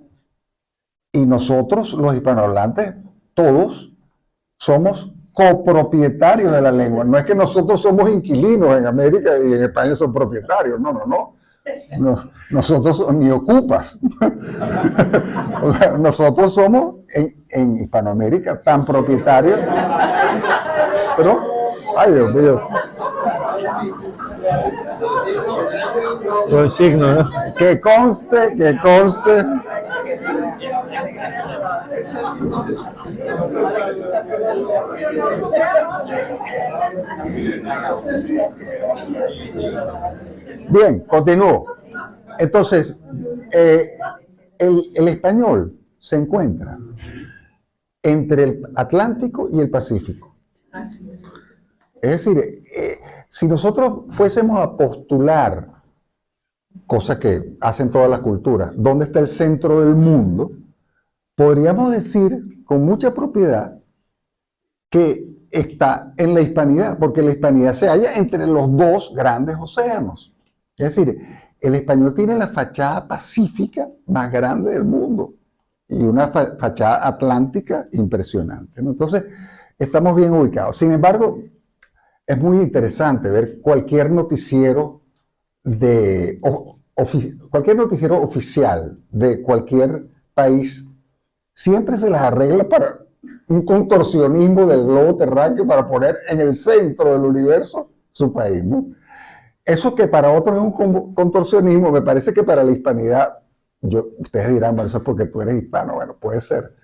Y nosotros, los hispanohablantes, todos somos copropietarios de la lengua. No es que nosotros somos inquilinos en América y en España son propietarios. No. Nosotros ni ocupas. O sea, nosotros somos en Hispanoamérica tan propietarios. Pero, ay Dios mío. Buen signo, ¿no? Que conste. Bien, continúo. Entonces, el español se encuentra entre el Atlántico y el Pacífico. Es decir, si nosotros fuésemos a postular, cosa que hacen todas las culturas, dónde está el centro del mundo, podríamos decir con mucha propiedad que está en la hispanidad, porque la hispanidad se halla entre los dos grandes océanos. Es decir, el español tiene la fachada pacífica más grande del mundo y una fachada atlántica impresionante, ¿no? Entonces, estamos bien ubicados. Sin embargo, es muy interesante ver cualquier noticiero oficial de cualquier país, siempre se las arregla para un contorsionismo del globo terráqueo para poner en el centro del universo su país, ¿no? Eso que para otros es un contorsionismo, me parece que para la hispanidad, ustedes dirán, bueno, eso es porque tú eres hispano, bueno, puede ser.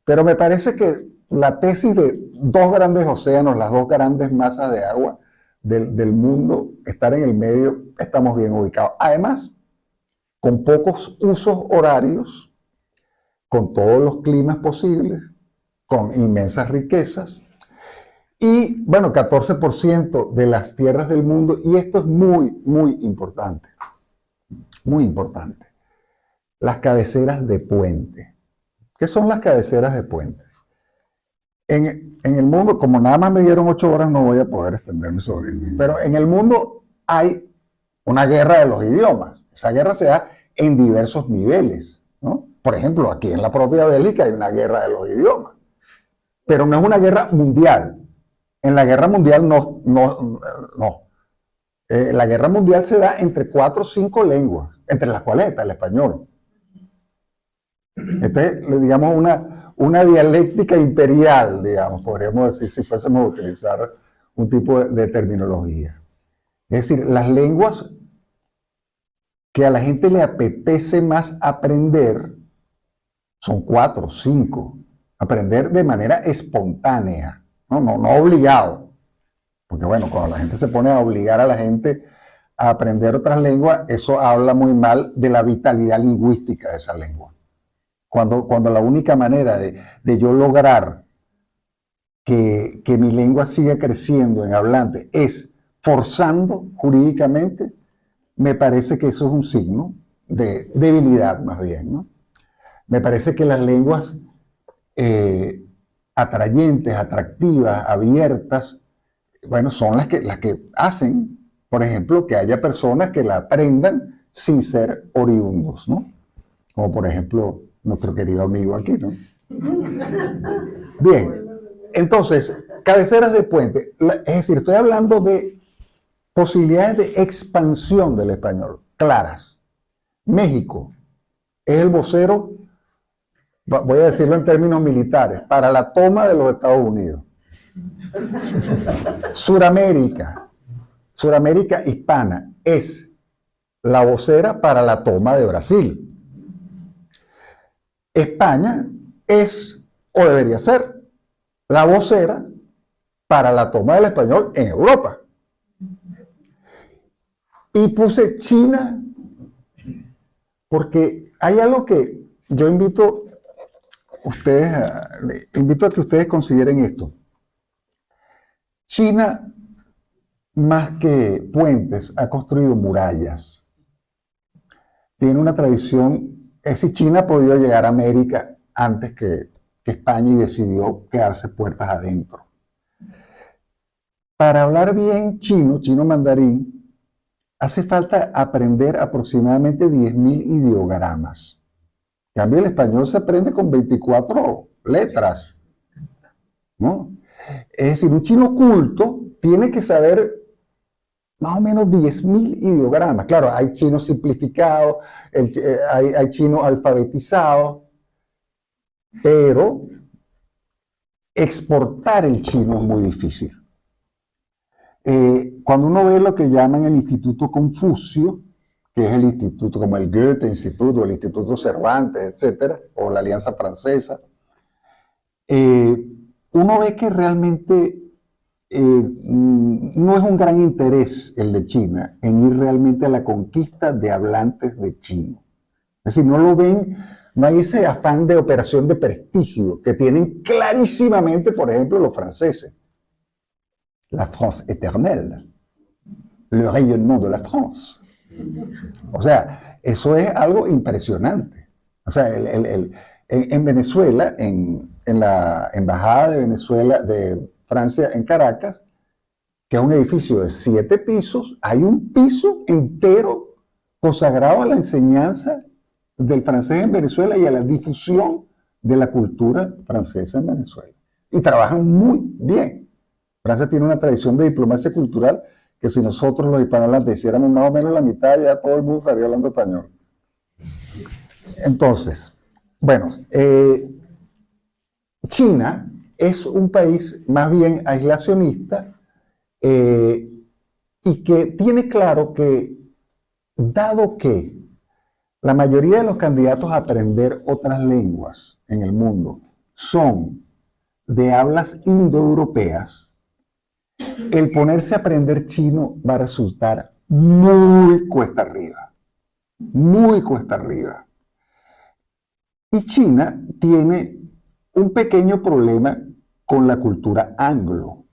Pero me parece que la tesis de dos grandes océanos, las dos grandes masas de agua del mundo, estar en el medio, estamos bien ubicados. Además, con pocos usos horarios, con todos los climas posibles, con inmensas riquezas, y bueno, 14% de las tierras del mundo, y esto es muy, muy importante, muy importante. Las cabeceras de puente. ¿Qué son las cabeceras de puente? En el mundo, como nada más me dieron 8 horas, no voy a poder extenderme sobre esto, pero en el mundo hay una guerra de los idiomas. Esa guerra se da en diversos niveles. ¿no? Por ejemplo, aquí en la propia Bélgica hay una guerra de los idiomas, pero no es una guerra mundial. En la guerra mundial no. La guerra mundial se da entre 4 o 5 lenguas, entre las cuales está el español. Digamos, una dialéctica imperial, digamos, podríamos decir, si fuésemos a utilizar un tipo de terminología. Es decir, las lenguas que a la gente le apetece más aprender son 4 o 5. Aprender de manera espontánea, no obligado. Porque bueno, cuando la gente se pone a obligar a la gente a aprender otras lenguas, eso habla muy mal de la vitalidad lingüística de esa lengua. Cuando la única manera de yo lograr que mi lengua siga creciendo en hablante es forzando jurídicamente, me parece que eso es un signo de debilidad más bien, ¿no? Me parece que las lenguas atrayentes, atractivas, abiertas, bueno, son las que hacen, por ejemplo, que haya personas que la aprendan sin ser oriundos, ¿no? Como por ejemplo nuestro querido amigo aquí, ¿no? Bien, entonces, cabeceras de puente, es decir, estoy hablando de posibilidades de expansión del español, claras. México es el vocero, voy a decirlo en términos militares, para la toma de los Estados Unidos. Suramérica hispana es la vocera para la toma de Brasil. España es, o debería ser, la vocera para la toma del español en Europa. Y puse China porque hay algo que yo invito a que ustedes consideren esto. China, más que puentes, ha construido murallas. Tiene una tradición, es decir, China ha podido llegar a América antes que España y decidió quedarse puertas adentro. Para hablar bien chino mandarín, hace falta aprender aproximadamente 10.000 ideogramas. En cambio, el español se aprende con 24 letras, ¿no? Es decir, un chino culto tiene que saber más o menos 10.000 ideogramas. Claro, hay chinos simplificados, hay chinos alfabetizados, pero exportar el chino es muy difícil. Cuando uno ve lo que llaman el Instituto Confucio, que es el instituto como el Goethe Instituto, el Instituto Cervantes, etcétera, o la Alianza Francesa, uno ve que realmente no es un gran interés el de China en ir realmente a la conquista de hablantes de chino. Es decir, no lo ven, no hay ese afán de operación de prestigio que tienen clarísimamente, por ejemplo, los franceses. La France éternelle, le rayonnement de la France. O sea, eso es algo impresionante. O sea, en Venezuela, en la Embajada de Venezuela, de Francia en Caracas, que es un edificio de 7 pisos, hay un piso entero consagrado a la enseñanza del francés en Venezuela y a la difusión de la cultura francesa en Venezuela. Y trabajan muy bien. Francia tiene una tradición de diplomacia cultural que si nosotros los hispanohablantes hiciéramos más o menos la mitad, ya todo el mundo estaría hablando español. Entonces, bueno, China es un país más bien aislacionista y que tiene claro que, dado que la mayoría de los candidatos a aprender otras lenguas en el mundo son de hablas indoeuropeas, el ponerse a aprender chino va a resultar muy cuesta arriba, muy cuesta arriba. Y China tiene un pequeño problema con la cultura anglo.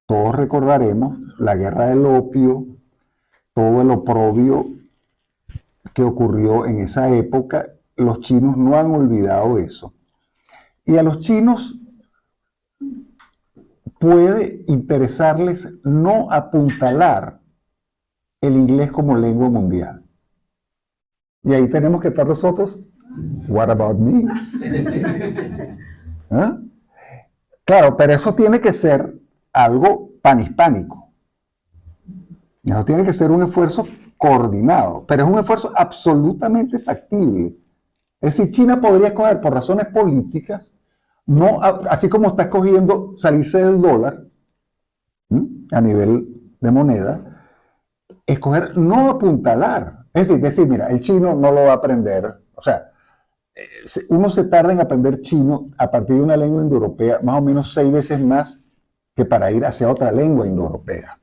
Todos recordaremos la guerra del opio, todo el oprobio que ocurrió en esa época. Los chinos no han olvidado eso. Y a los chinos puede interesarles no apuntalar el inglés como lengua mundial. Y ahí tenemos que estar nosotros What about me? ¿Ah? Claro, pero eso tiene que ser algo panhispánico. Eso tiene que ser un esfuerzo coordinado, pero es un esfuerzo absolutamente factible. Es decir, China podría escoger por razones políticas, no, así como está escogiendo salirse del dólar, a nivel de moneda, escoger no apuntalar. Es decir, mira, el chino no lo va a aprender. O sea, uno se tarda en aprender chino a partir de una lengua indoeuropea más o menos 6 veces más que para ir hacia otra lengua indoeuropea.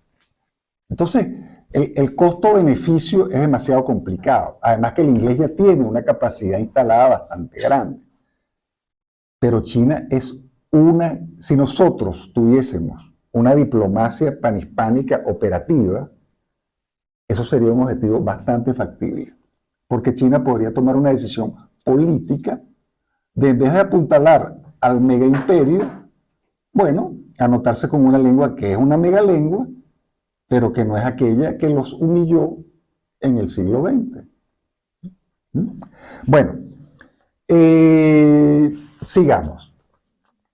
Entonces, el costo-beneficio es demasiado complicado. Además que el inglés ya tiene una capacidad instalada bastante grande. Pero China es si nosotros tuviésemos una diplomacia panhispánica operativa, eso sería un objetivo bastante factible. Porque China podría tomar una decisión política de, en vez de apuntalar al mega imperio, bueno, anotarse con una lengua que es una megalengua, pero que no es aquella que los humilló en el siglo XX. Bueno, sigamos.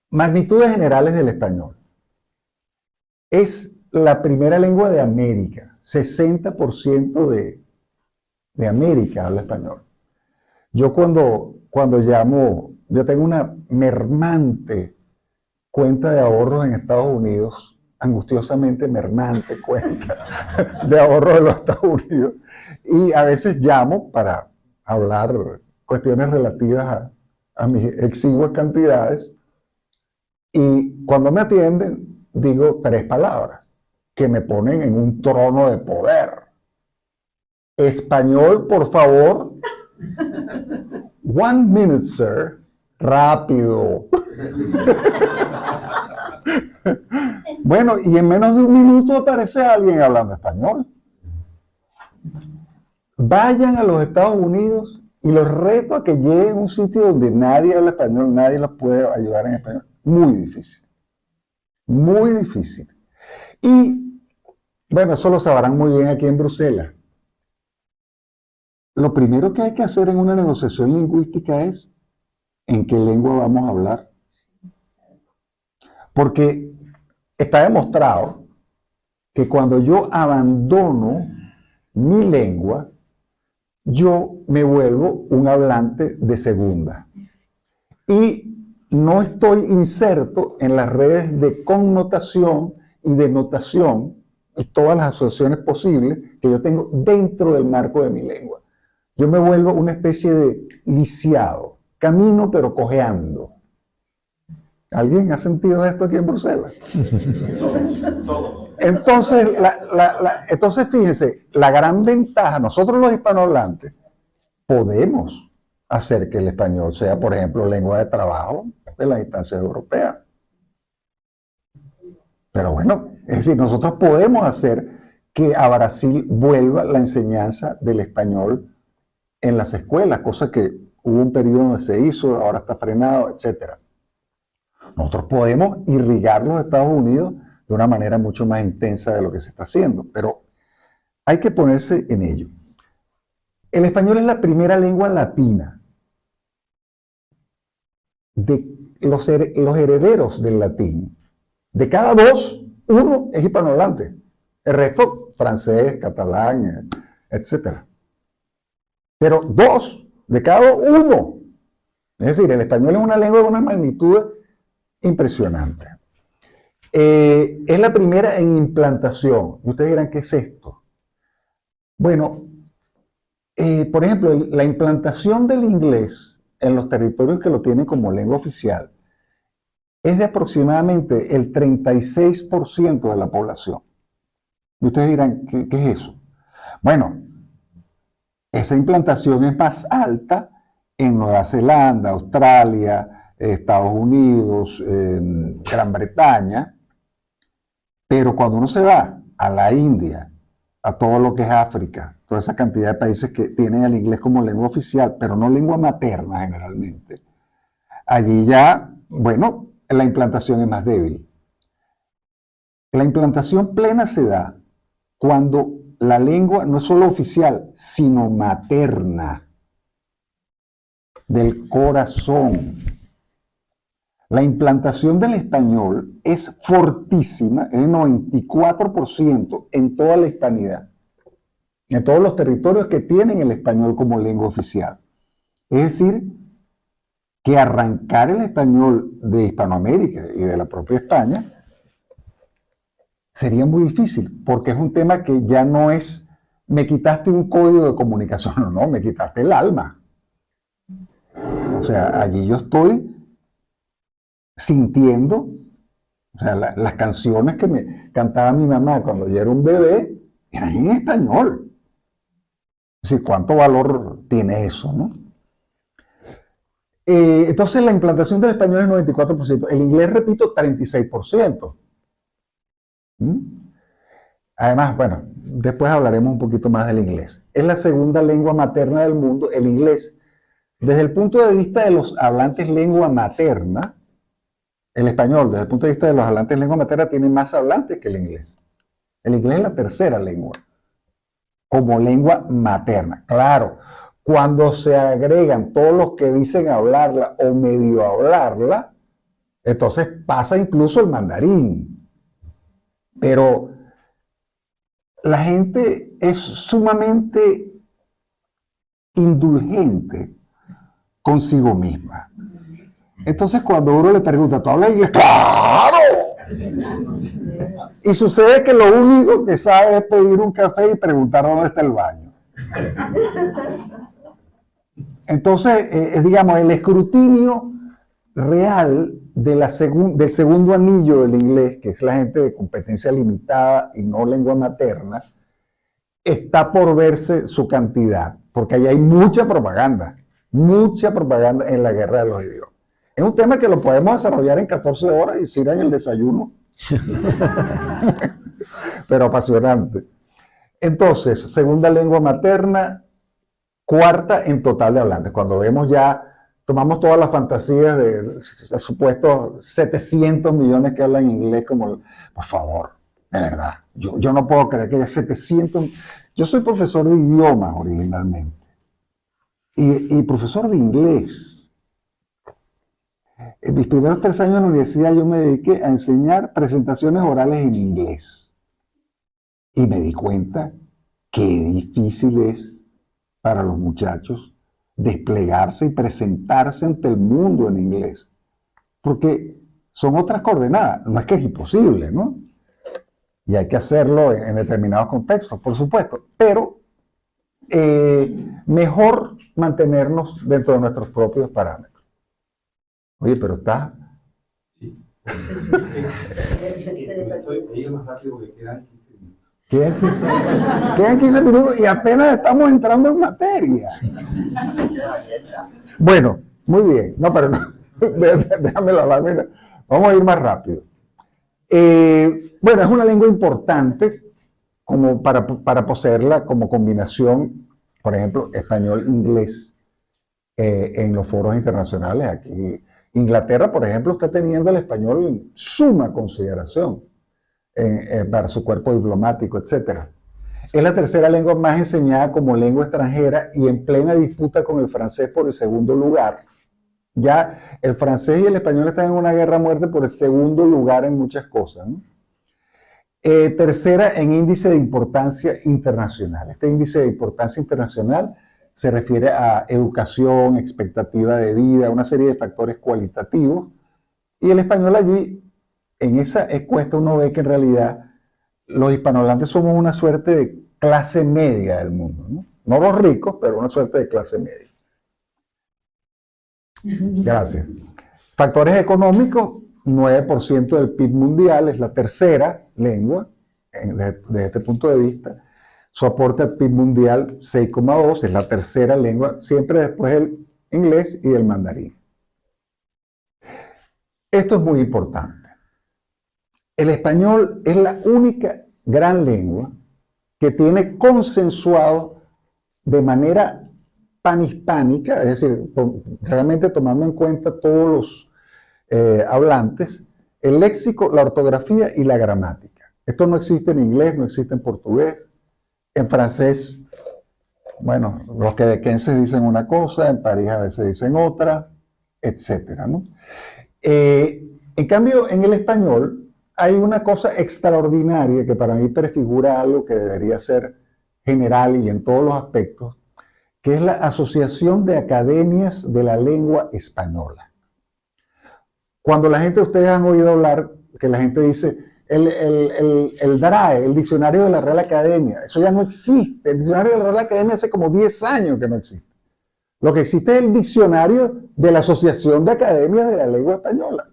Magnitudes generales del español. Es la primera lengua de América. 60% de América habla español. Yo cuando llamo, yo tengo una mermante cuenta de ahorros en Estados Unidos, angustiosamente mermante cuenta de ahorros de los Estados Unidos, y a veces llamo para hablar cuestiones relativas a mis exiguas cantidades, y cuando me atienden digo 3 palabras que me ponen en un trono de poder. Español, por favor. 1 minute, sir. Rápido. Bueno, y en menos de 1 minuto aparece alguien hablando español. Vayan a los Estados Unidos y los reto a que lleguen a un sitio donde nadie habla español, nadie los puede ayudar en español. Muy difícil. Muy difícil. Y, bueno, eso lo sabrán muy bien aquí en Bruselas. Lo primero que hay que hacer en una negociación lingüística es en qué lengua vamos a hablar. Porque está demostrado que cuando yo abandono mi lengua, yo me vuelvo un hablante de segunda. Y no estoy inserto en las redes de connotación y de notación y todas las asociaciones posibles que yo tengo dentro del marco de mi lengua. Yo me vuelvo una especie de lisiado, camino pero cojeando. ¿Alguien ha sentido esto aquí en Bruselas? Entonces, entonces, fíjense, la gran ventaja, nosotros los hispanohablantes podemos hacer que el español sea, por ejemplo, lengua de trabajo de las instancias europeas. Pero bueno, es decir, nosotros podemos hacer que a Brasil vuelva la enseñanza del español en las escuelas, cosa que hubo un periodo donde se hizo, ahora está frenado, etc. Nosotros podemos irrigar los Estados Unidos de una manera mucho más intensa de lo que se está haciendo, pero hay que ponerse en ello. El español es la primera lengua latina. De los herederos del latín, de cada 2, 1 es hispanohablante. El resto, francés, catalán, etc. Pero 2 de cada 1. Es decir, el español es una lengua de una magnitud impresionante. Es la primera en implantación. Y ustedes dirán, ¿qué es esto? Bueno, por ejemplo, la implantación del inglés en los territorios que lo tienen como lengua oficial es de aproximadamente el 36% de la población. Y ustedes dirán, ¿qué es eso? Bueno, esa implantación es más alta en Nueva Zelanda, Australia, Estados Unidos, Gran Bretaña, pero cuando uno se va a la India, a todo lo que es África, toda esa cantidad de países que tienen el inglés como lengua oficial, pero no lengua materna generalmente, allí ya, bueno, la implantación es más débil. La implantación plena se da cuando la lengua no es solo oficial, sino materna. del corazón. La implantación del español es fortísima, es 94% en toda la hispanidad, en todos los territorios que tienen el español como lengua oficial. Es decir, que arrancar el español de Hispanoamérica y de la propia España sería muy difícil, porque es un tema que ya no es, me quitaste un código de comunicación, no, me quitaste el alma. O sea, allí yo estoy sintiendo, o sea, las canciones que me cantaba mi mamá cuando yo era un bebé eran en español. Es decir, ¿cuánto valor tiene eso, no? Entonces la implantación del español es 94%, el inglés, repito, 36%. ¿Mm? Además, bueno, después hablaremos un poquito más del inglés. Es la segunda lengua materna del mundo, el inglés. Desde el punto de vista de los hablantes lengua materna, el español, desde el punto de vista de los hablantes lengua materna, tiene más hablantes que el inglés. El inglés es la tercera lengua, como lengua materna. Claro, cuando se agregan todos los que dicen hablarla o medio hablarla, entonces pasa incluso el mandarín. Pero la gente es sumamente indulgente consigo misma. Entonces cuando uno le pregunta, ¿tú hablas inglés? ¡Claro! Y sucede que lo único que sabe es pedir un café y preguntar dónde está el baño. Entonces, digamos, el escrutinio real de del segundo anillo del inglés, que es la gente de competencia limitada y no lengua materna, está por verse su cantidad, porque ahí hay mucha propaganda en la guerra de los idiomas. Es un tema que lo podemos desarrollar en 14 horas y ir en el desayuno. Pero apasionante. Entonces, segunda lengua materna, cuarta en total de hablantes. Cuando vemos ya, tomamos todas las fantasías de supuestos 700 millones que hablan inglés, como, por favor, de verdad, yo no puedo creer que haya 700. Yo soy profesor de idiomas originalmente y profesor de inglés. En mis primeros 3 años en la universidad yo me dediqué a enseñar presentaciones orales en inglés. Y me di cuenta qué difícil es para los muchachos desplegarse y presentarse ante el mundo en inglés. Porque son otras coordenadas. No es que es imposible, ¿no? Y hay que hacerlo en determinados contextos, por supuesto. Pero mejor mantenernos dentro de nuestros propios parámetros. Oye, pero está... Quedan 15 minutos y apenas estamos entrando en materia. Bueno, muy bien. No, pero no. Déjame hablar, mira. Vamos a ir más rápido. Bueno, es una lengua importante como para poseerla como combinación, por ejemplo, español-inglés en los foros internacionales. Aquí, Inglaterra, por ejemplo, está teniendo el español en suma consideración para su cuerpo diplomático, etc. Es la tercera lengua más enseñada como lengua extranjera y en plena disputa con el francés por el segundo lugar. Ya el francés y el español están en una guerra a muerte por el segundo lugar en muchas cosas, ¿no? Tercera en índice de importancia internacional. Este índice de importancia internacional se refiere a educación, expectativa de vida, una serie de factores cualitativos. Y el español allí, en esa encuesta uno ve que en realidad los hispanohablantes somos una suerte de clase media del mundo, ¿no? No los ricos, pero una suerte de clase media. Gracias. Factores económicos, 9% del PIB mundial, es la tercera lengua, desde este punto de vista. Su aporte al PIB mundial, 6,2, es la tercera lengua, siempre después del inglés y del mandarín. Esto es muy importante. El español es la única gran lengua que tiene consensuado de manera panhispánica, es decir, realmente tomando en cuenta todos los hablantes, el léxico, la ortografía y la gramática. Esto no existe en inglés, no existe en portugués, en francés Bueno, los quebequenses dicen una cosa, en París a veces dicen otra, etcétera, ¿no? En cambio, en el español hay una cosa extraordinaria que para mí prefigura algo que debería ser general y en todos los aspectos, que es la Asociación de Academias de la Lengua Española. Cuando la gente, ustedes han oído hablar, que la gente dice, el DRAE, el Diccionario de la Real Academia, eso ya no existe. El Diccionario de la Real Academia hace como 10 años que no existe. Lo que existe es el Diccionario de la Asociación de Academias de la Lengua Española,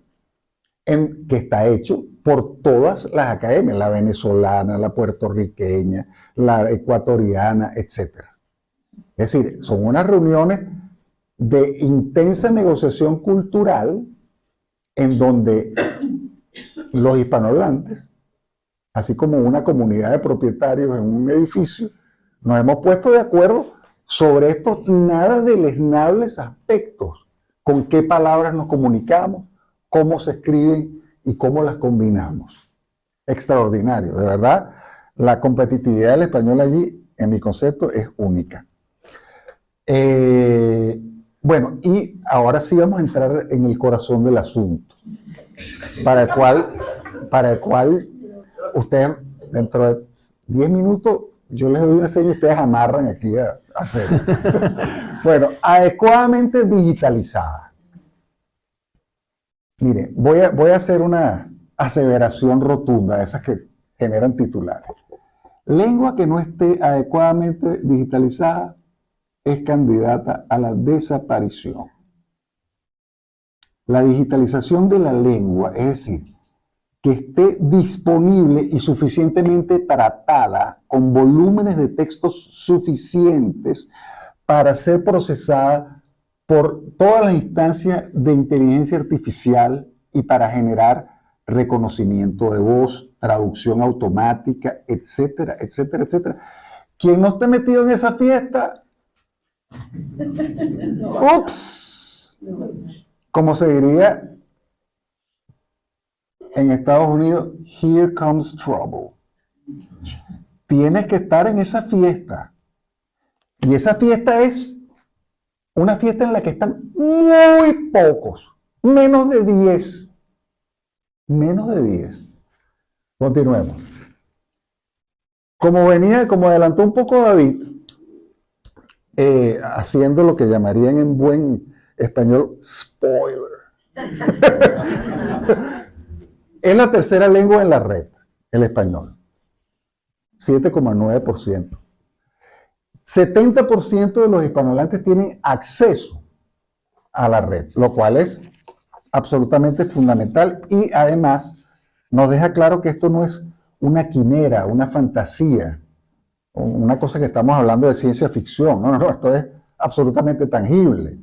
que está hecho por todas las academias, la venezolana, la puertorriqueña, la ecuatoriana, etc. Es decir, son unas reuniones de intensa negociación cultural en donde los hispanohablantes, así como una comunidad de propietarios en un edificio, nos hemos puesto de acuerdo sobre estos nada deleznables aspectos, con qué palabras nos comunicamos, cómo se escriben y cómo las combinamos. Extraordinario, de verdad, la competitividad del español allí, en mi concepto, es única. Bueno, y ahora sí vamos a entrar en el corazón del asunto, para el cual ustedes, dentro de 10 minutos, yo les doy una seña y ustedes amarran aquí a hacerlo. Bueno, adecuadamente digitalizada. Miren, voy a hacer una aseveración rotunda, de esas que generan titulares. Lengua que no esté adecuadamente digitalizada es candidata a la desaparición. La digitalización de la lengua, es decir, que esté disponible y suficientemente tratada con volúmenes de textos suficientes para ser procesada por todas las instancias de inteligencia artificial y para generar reconocimiento de voz, traducción automática, etcétera, etcétera, etcétera. Quien no esté metido en esa fiesta, ups, como se diría en Estados Unidos, here comes trouble. Tienes que estar en esa fiesta. Y esa fiesta es una fiesta en la que están muy pocos, menos de 10. Menos de 10. Continuemos. Como adelantó un poco David, haciendo lo que llamarían en buen español spoiler. Es la tercera lengua en la red, el español. 7,9%. 70% de los hispanohablantes tienen acceso a la red, lo cual es absolutamente fundamental y además nos deja claro que esto no es una quimera, una fantasía, una cosa que estamos hablando de ciencia ficción. No, esto es absolutamente tangible.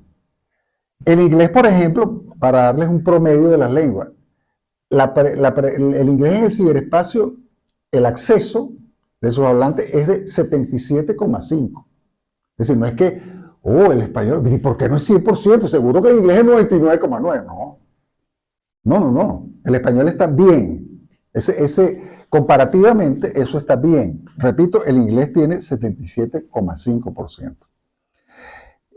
El inglés, por ejemplo, para darles un promedio de las lenguas, el inglés en el ciberespacio, el acceso de sus hablantes es de 77,5. Es decir, no es que, el español, ¿y por qué no es 100%? Seguro que el inglés es 99,9. No. El español está bien. Comparativamente, eso está bien. Repito, el inglés tiene 77,5%.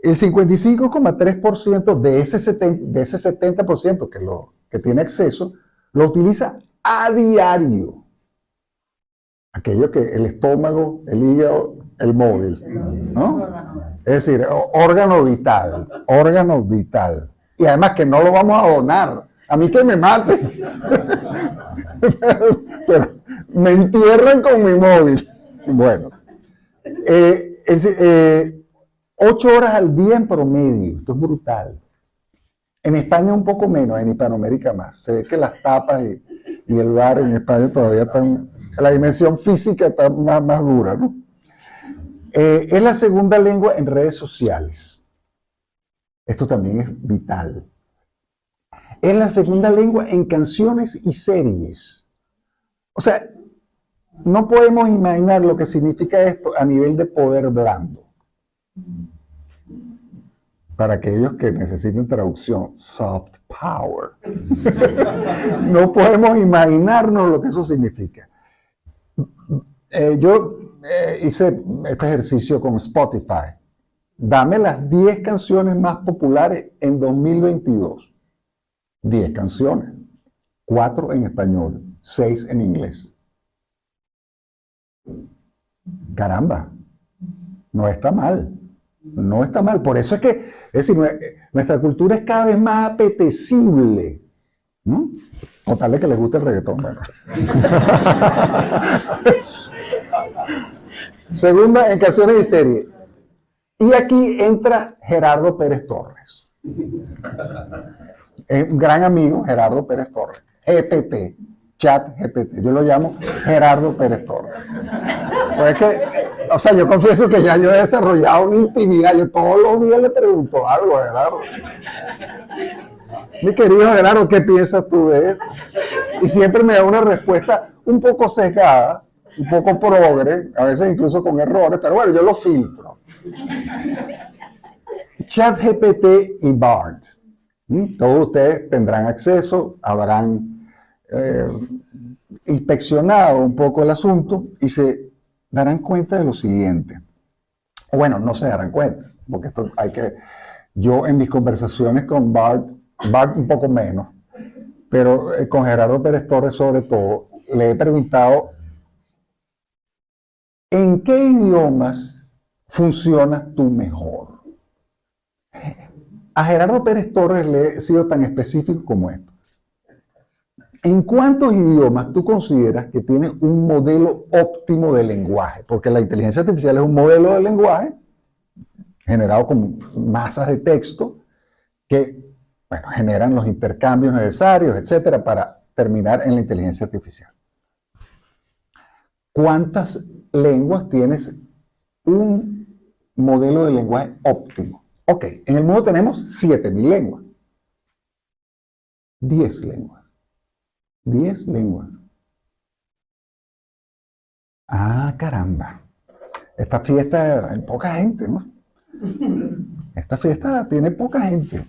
El 55,3% de ese 70% que tiene acceso, lo utiliza a diario. Aquello que el estómago, el hígado, el móvil, ¿no? Es decir, órgano vital. Y además que no lo vamos a donar. A mí que me maten. Pero me entierran con mi móvil. Bueno. 8 horas al día en promedio. Esto es brutal. En España un poco menos, en Hispanoamérica más. Se ve que las tapas y el bar en España todavía están... La dimensión física está más dura, ¿no? Es la segunda lengua en redes sociales. Esto también es vital. Es la segunda lengua en canciones y series. O sea, no podemos imaginar lo que significa esto a nivel de poder blando. Para aquellos que necesiten traducción, soft power. No podemos imaginarnos lo que eso significa. Yo hice este ejercicio con Spotify. Dame las 10 canciones más populares en 2022. 10 canciones. 4 en español, 6 en inglés. Caramba, no está mal. No está mal. Por eso es que, es decir, nuestra cultura es cada vez más apetecible. ¿No? O tal de que les guste el reggaetón. Bueno. Segunda, en canciones y series. Y aquí entra Gerardo Pérez Torres. Es un gran amigo, Gerardo Pérez Torres. GPT, Chat GPT. Yo lo llamo Gerardo Pérez Torres. Pues es que, o sea, yo confieso que ya yo he desarrollado una intimidad. Yo todos los días le pregunto algo a Gerardo. Mi querido Gerardo, ¿qué piensas tú de esto? Y siempre me da una respuesta un poco sesgada, un poco progre, a veces incluso con errores, pero bueno, yo lo filtro. ChatGPT y Bard. Todos ustedes tendrán acceso, habrán inspeccionado un poco el asunto y se darán cuenta de lo siguiente. O bueno, no se darán cuenta, porque esto hay que... Yo en mis conversaciones con Bard un poco menos, pero con Gerardo Pérez Torres sobre todo, le he preguntado ¿en qué idiomas funcionas tú mejor? A Gerardo Pérez Torres le he sido tan específico como esto. ¿En cuántos idiomas tú consideras que tienes un modelo óptimo de lenguaje? Porque la inteligencia artificial es un modelo de lenguaje generado con masas de texto que, bueno, generan los intercambios necesarios, etcétera, para terminar en la inteligencia artificial. ¿Cuántas lenguas tienes un modelo de lenguaje óptimo? Ok, en el mundo tenemos 7.000 lenguas. 10 lenguas. 10 lenguas. Ah, caramba. Esta fiesta hay poca gente, ¿no? Esta fiesta tiene poca gente.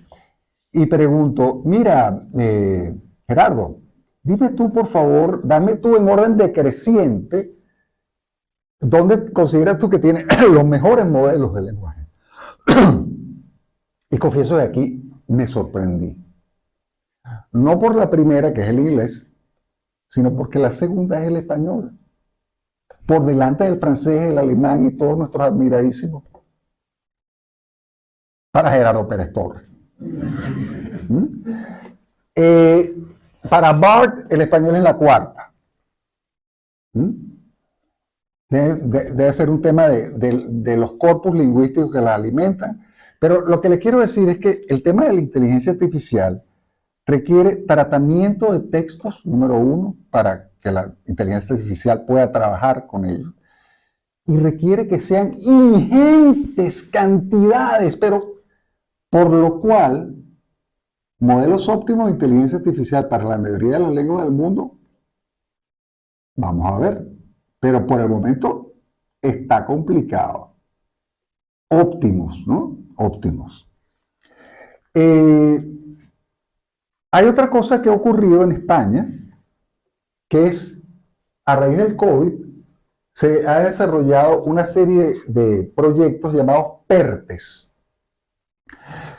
Y pregunto, mira, Gerardo, dime tú, por favor, dame tú en orden decreciente, ¿dónde consideras tú que tienes los mejores modelos de lenguaje? Y confieso que aquí me sorprendí. No por la primera, que es el inglés, sino porque la segunda es el español. Por delante del francés, el alemán y todos nuestros admiradísimos. Para Gerardo Pérez Torres. Para Bard, el español es la cuarta. Debe ser un tema de los corpus lingüísticos que la alimentan. Pero lo que le quiero decir es que el tema de la inteligencia artificial requiere tratamiento de textos, número 1, para que la inteligencia artificial pueda trabajar con ellos. Y requiere que sean ingentes cantidades, pero por lo cual modelos óptimos de inteligencia artificial para la mayoría de las lenguas del mundo, vamos a ver, pero por el momento está complicado. Óptimos, ¿no? Óptimos. Hay otra cosa que ha ocurrido en España, que es, a raíz del COVID, se ha desarrollado una serie de proyectos llamados PERTES,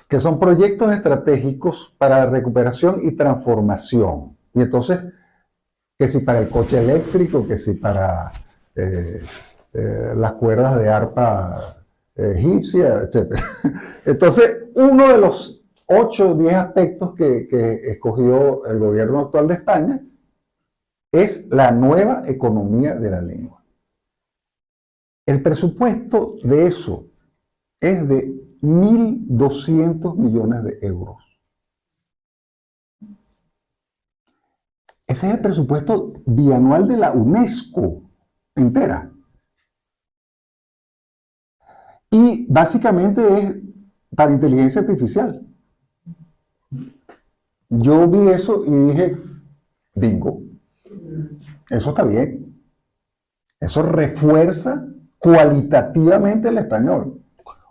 que son proyectos estratégicos para la recuperación y transformación. Y entonces, que si para el coche eléctrico, que si para las cuerdas de arpa egipcia, etc. Entonces, uno de los 8 o 10 aspectos que escogió el gobierno actual de España es la nueva economía de la lengua. El presupuesto de eso es de 1.200 millones de euros. Ese es el presupuesto bianual de la UNESCO entera. Y básicamente es para inteligencia artificial. Yo vi eso y dije, bingo, eso está bien. Eso refuerza cualitativamente el español.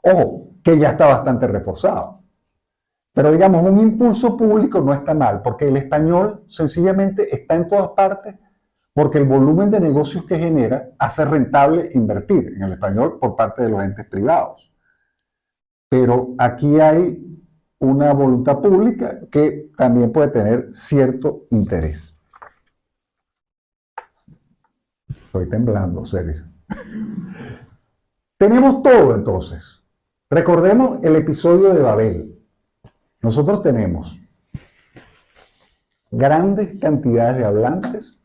Ojo, que ya está bastante reforzado. Pero digamos, un impulso público no está mal, porque el español sencillamente está en todas partes porque el volumen de negocios que genera hace rentable invertir en el español por parte de los entes privados. Pero aquí hay una voluntad pública que también puede tener cierto interés. Estoy temblando, serio. Tenemos todo entonces. Recordemos el episodio de Babel. Nosotros tenemos grandes cantidades de hablantes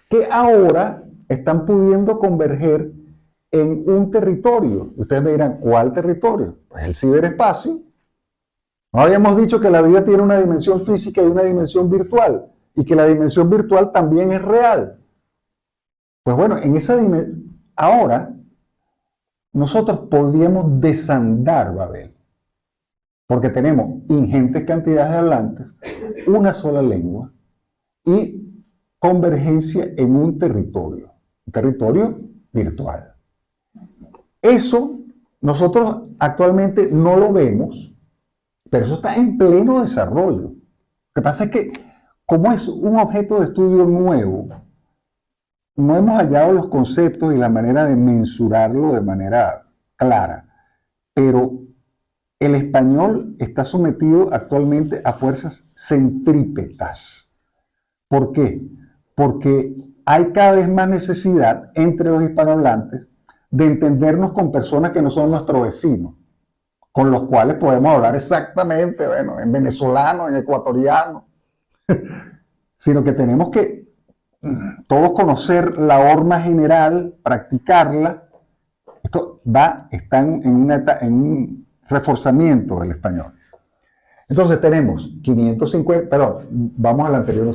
que ahora están pudiendo converger en un territorio. Ustedes me dirán, ¿cuál territorio? Pues el ciberespacio. No habíamos dicho que la vida tiene una dimensión física y una dimensión virtual, y que la dimensión virtual también es real. Pues bueno, en esa dimensión, ahora nosotros podríamos desandar Babel, porque tenemos ingentes cantidades de hablantes, una sola lengua y convergencia en un territorio virtual. Eso nosotros actualmente no lo vemos, pero eso está en pleno desarrollo. Lo que pasa es que, como es un objeto de estudio nuevo, no hemos hallado los conceptos y la manera de mensurarlo de manera clara, pero el español está sometido actualmente a fuerzas centrípetas. ¿Por qué? Porque hay cada vez más necesidad entre los hispanohablantes de entendernos con personas que no son nuestros vecinos, con los cuales podemos hablar exactamente, bueno, en venezolano, en ecuatoriano, sino que tenemos que todos conocer la horma general, practicarla. Esto está en un reforzamiento del español. Entonces tenemos 550, perdón, vamos al anterior,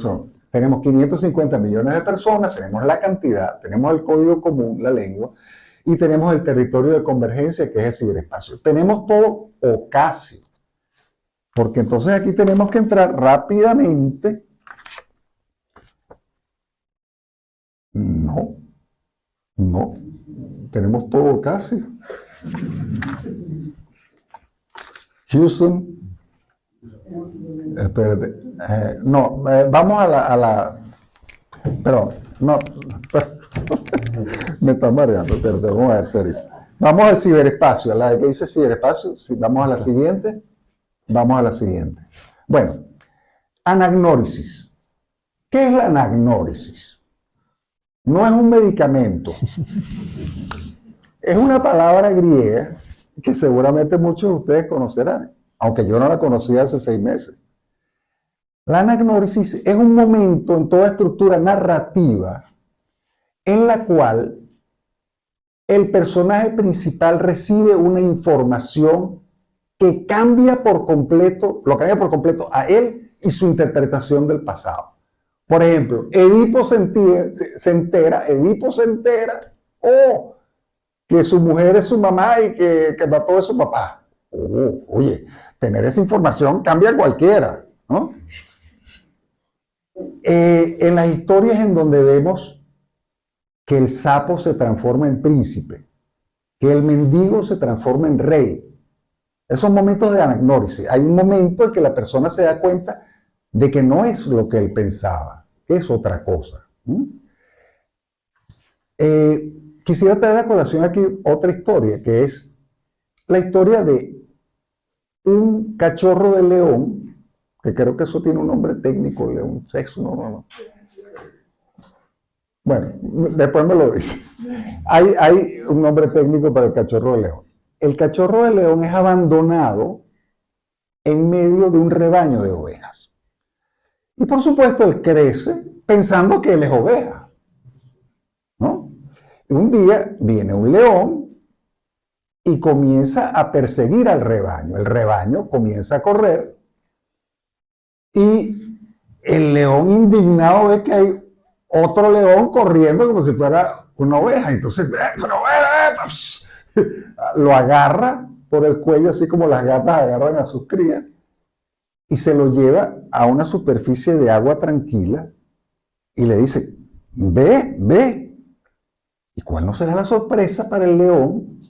tenemos 550 millones de personas, tenemos la cantidad, tenemos el código común, la lengua, y tenemos el territorio de convergencia, que es el ciberespacio. Tenemos todo o casi, porque entonces aquí tenemos que entrar rápidamente. No, tenemos todo casi. Houston, espérate, vamos a la, perdón, no, me está mareando, espérate, vamos a ver, serio. Vamos al ciberespacio, a la que dice ciberespacio, vamos a la siguiente, Bueno, anagnórisis. ¿Qué es la anagnórisis? No es un medicamento, es una palabra griega que seguramente muchos de ustedes conocerán, aunque yo no la conocía hace 6 meses. La anagnórisis es un momento en toda estructura narrativa en la cual el personaje principal recibe una información que cambia por completo, lo cambia por completo a él y su interpretación del pasado. Por ejemplo, Edipo se entera, que su mujer es su mamá y que mató a su papá. Oye, tener esa información cambia a cualquiera, ¿no? En las historias en donde vemos que el sapo se transforma en príncipe, que el mendigo se transforma en rey, esos momentos de anagnórisis, hay un momento en que la persona se da cuenta de que no es lo que él pensaba, que es otra cosa. Quisiera traer a colación aquí otra historia, que es la historia de un cachorro de león, que creo que eso tiene un nombre técnico, león sexo, no. Bueno, después me lo dice. Hay un nombre técnico para el cachorro de león. El cachorro de león es abandonado en medio de un rebaño de ovejas. Y por supuesto él crece pensando que él es oveja, ¿no? Y un día viene un león y comienza a perseguir al rebaño. El rebaño comienza a correr y el león indignado ve que hay otro león corriendo como si fuera una oveja. Entonces, lo agarra por el cuello, así como las gatas agarran a sus crías, y se lo lleva a una superficie de agua tranquila y le dice, ve. ¿Y cuál no será la sorpresa para el león?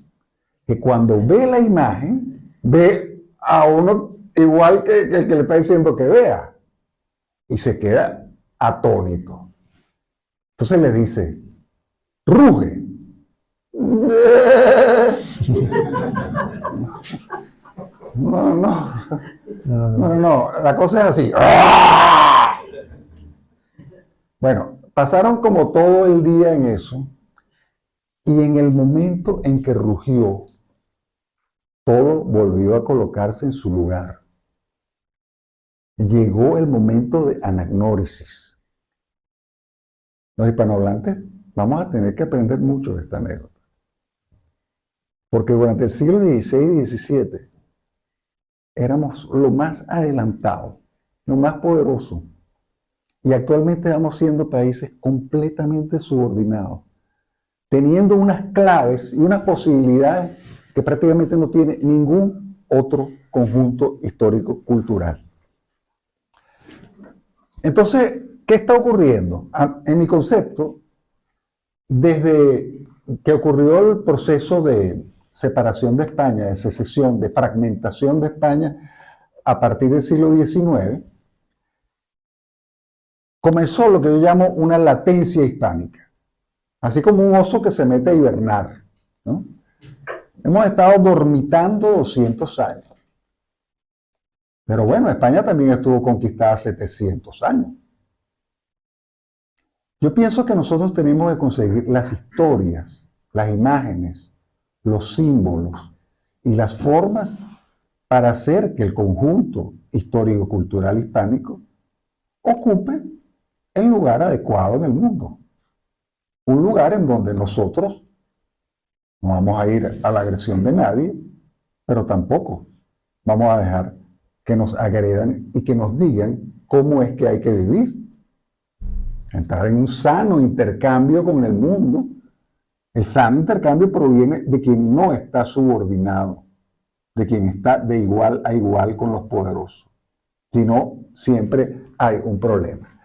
Que cuando ve la imagen, ve a uno igual que el que le está diciendo que vea. Y se queda atónito. Entonces le dice, ruge. No, la cosa es así. Bueno, pasaron como todo el día en eso, y en el momento en que rugió, todo volvió a colocarse en su lugar. Llegó el momento de anagnórisis. Los hispanohablantes vamos a tener que aprender mucho de esta anécdota. Porque durante el siglo XVI y XVII éramos lo más adelantado, lo más poderoso. Y actualmente vamos siendo países completamente subordinados, teniendo unas claves y unas posibilidades que prácticamente no tiene ningún otro conjunto histórico-cultural. Entonces, ¿qué está ocurriendo? En mi concepto, desde que ocurrió el proceso de separación de España, de secesión, de fragmentación de España a partir del siglo XIX, comenzó lo que yo llamo una latencia hispánica, así como un oso que se mete a hibernar, ¿no? Hemos estado dormitando 200 años. Pero bueno, España también estuvo conquistada 700 años. Yo pienso que nosotros tenemos que conseguir las historias, las imágenes, los símbolos y las formas para hacer que el conjunto histórico-cultural hispánico ocupe el lugar adecuado en el mundo. Un lugar en donde nosotros no vamos a ir a la agresión de nadie, pero tampoco vamos a dejar que nos agredan y que nos digan cómo es que hay que vivir. Entrar en un sano intercambio con el mundo. El sano intercambio proviene de quien no está subordinado, de quien está de igual a igual con los poderosos. Si no, siempre hay un problema.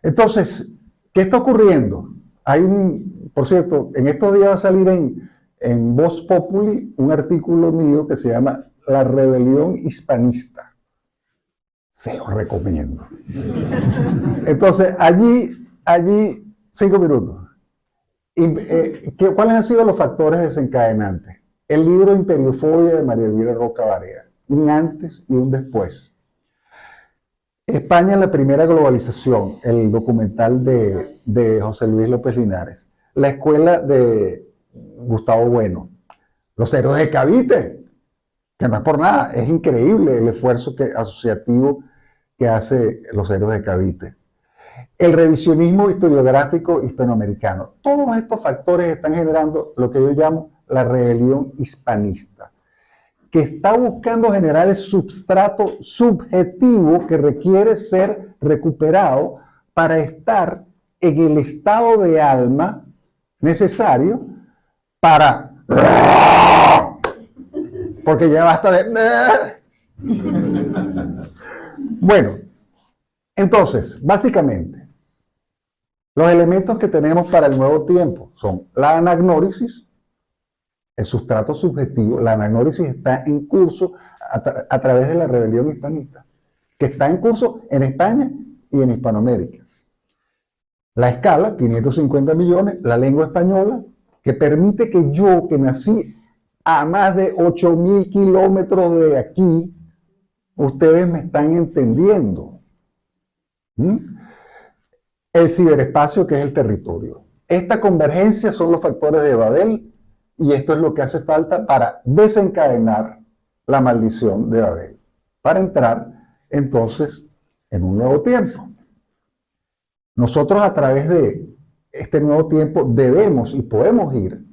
Entonces, ¿qué está ocurriendo? Por cierto, en estos días va a salir en Voz Populi un artículo mío que se llama La rebelión hispanista. Se lo recomiendo. Entonces, allí 5 minutos. ¿Cuáles han sido los factores desencadenantes? El libro Imperiofobia de María Elvira Roca Barea, un antes y un después. España en la primera globalización, el documental de José Luis López Linares. La escuela de Gustavo Bueno. Los héroes de Cavite, que no es por nada, es increíble el esfuerzo asociativo que hace los héroes de Cavite. El revisionismo historiográfico hispanoamericano. Todos estos factores están generando lo que yo llamo la rebelión hispanista, que está buscando generar el substrato subjetivo que requiere ser recuperado para estar en el estado de alma necesario para... Porque ya basta de... Bueno, entonces, básicamente, los elementos que tenemos para el nuevo tiempo son la anagnórisis, el sustrato subjetivo. La anagnórisis está en curso a través de la rebelión hispanista, que está en curso en España y en Hispanoamérica. La escala, 550 millones, la lengua española, que permite que yo, que nací a más de 8.000 kilómetros de aquí, ustedes me están entendiendo. El ciberespacio, que es el territorio. Esta convergencia son los factores de Babel, y esto es lo que hace falta para desencadenar la maldición de Babel, para entrar entonces en un nuevo tiempo. Nosotros a través de este nuevo tiempo debemos y podemos ir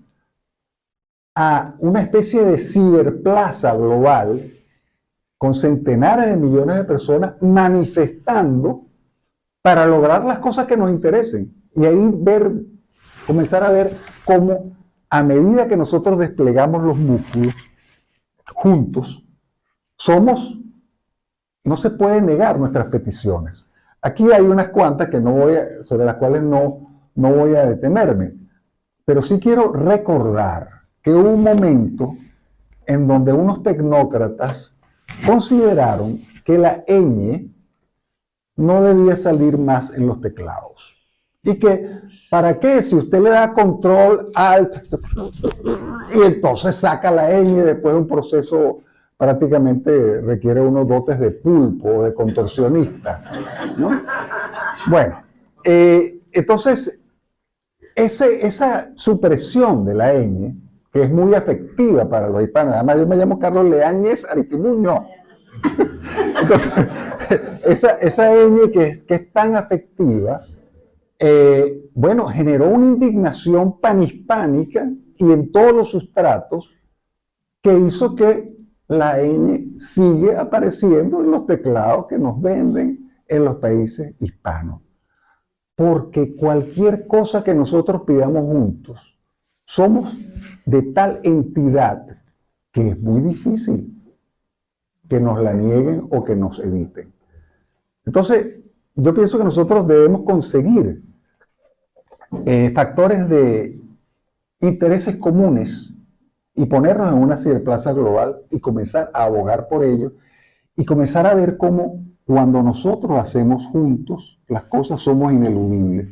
a una especie de ciberplaza global con centenares de millones de personas manifestando para lograr las cosas que nos interesen. Y ahí comenzar a ver cómo a medida que nosotros desplegamos los músculos juntos, no se puede negar nuestras peticiones. Aquí hay unas cuantas que sobre las cuales no voy a detenerme, pero sí quiero recordar que hubo un momento en donde unos tecnócratas consideraron que la ñ no debía salir más en los teclados. Y que, ¿para qué? Si usted le da control alt y entonces saca la ñ y después un proceso prácticamente requiere unos dotes de pulpo o de contorsionista, ¿no? Bueno, entonces esa supresión de la ñ, que es muy afectiva para los hispanos, además yo me llamo Carlos Leáñez Aritimuño. Entonces, esa ñ que es tan afectiva, bueno, generó una indignación panhispánica y en todos los sustratos que hizo que la ñ sigue apareciendo en los teclados que nos venden en los países hispanos. Porque cualquier cosa que nosotros pidamos juntos, somos de tal entidad que es muy difícil que nos la nieguen o que nos eviten. Entonces, yo pienso que nosotros debemos conseguir factores de intereses comunes y ponernos en una ciberplaza global y comenzar a abogar por ello y comenzar a ver cómo cuando nosotros hacemos juntos las cosas somos ineludibles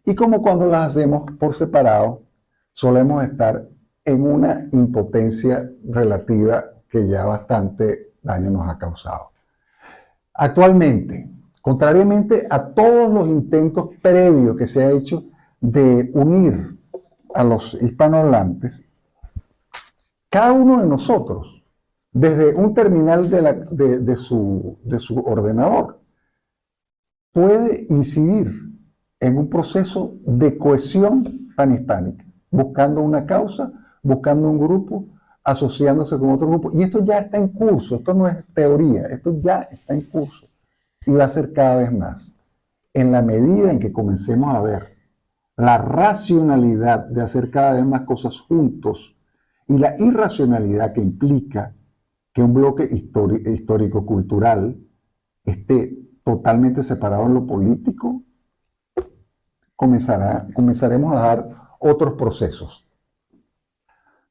y como cuando las hacemos por separado solemos estar en una impotencia relativa que ya bastante daño nos ha causado. Actualmente, contrariamente a todos los intentos previos que se ha hecho de unir a los hispanohablantes, cada uno de nosotros, desde un terminal de su ordenador, puede incidir en un proceso de cohesión panhispánica, buscando una causa, buscando un grupo, asociándose con otro grupo. Y esto ya está en curso, esto no es teoría, esto ya está en curso. Y va a ser cada vez más. En la medida en que comencemos a ver la racionalidad de hacer cada vez más cosas juntos y la irracionalidad que implica que un bloque histórico-cultural esté totalmente separado en lo político, comenzaremos a dar otros procesos.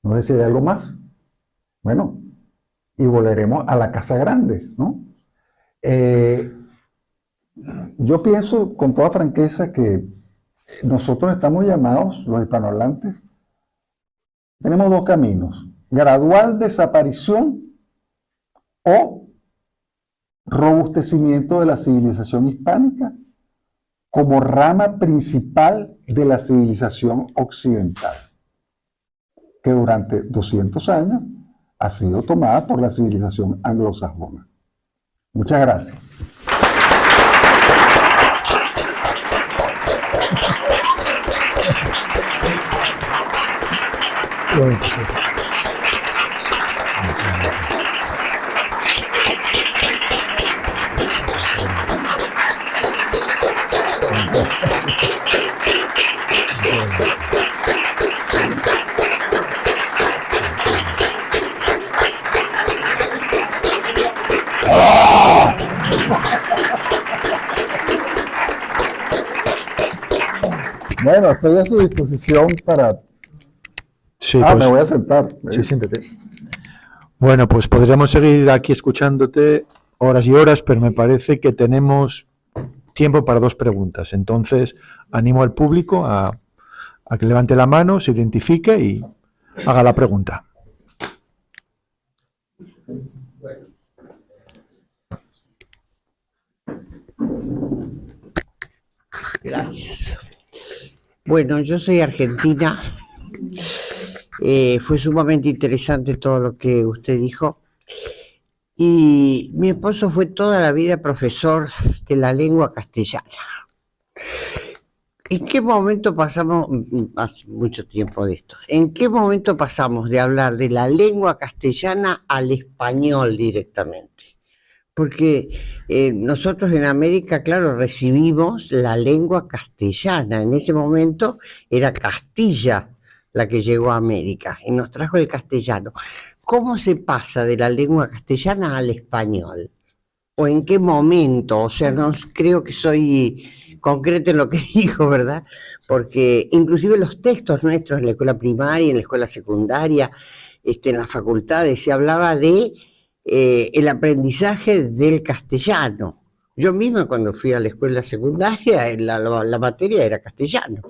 No sé si hay algo más. Bueno, y volveremos a la casa grande, ¿no? Yo pienso con toda franqueza que nosotros estamos llamados, los hispanohablantes, tenemos dos caminos: gradual desaparición o robustecimiento de la civilización hispánica como rama principal de la civilización occidental, que durante 200 años ha sido tomada por la civilización anglosajona. Muchas gracias. Bueno, estoy a su disposición para... Sí, me voy a sentar. Sí, siéntate. Bueno, pues podríamos seguir aquí escuchándote horas y horas, pero me parece que tenemos tiempo para dos preguntas. Entonces, animo al público a que levante la mano, se identifique y haga la pregunta. Gracias. Bueno, yo soy argentina. Fue sumamente interesante todo lo que usted dijo. Y mi esposo fue toda la vida profesor de la lengua castellana. ¿En qué momento pasamos, hace mucho tiempo de esto, en qué momento pasamos de hablar de la lengua castellana al español directamente? Porque nosotros en América, claro, recibimos la lengua castellana. En ese momento era Castilla la que llegó a América y nos trajo el castellano. ¿Cómo se pasa de la lengua castellana al español? ¿O en qué momento? O sea, no creo que soy concreta en lo que digo, ¿verdad? Porque inclusive los textos nuestros en la escuela primaria, en la escuela secundaria, en las facultades, se hablaba de el aprendizaje del castellano Yo misma cuando fui a la escuela secundaria, la materia era castellano.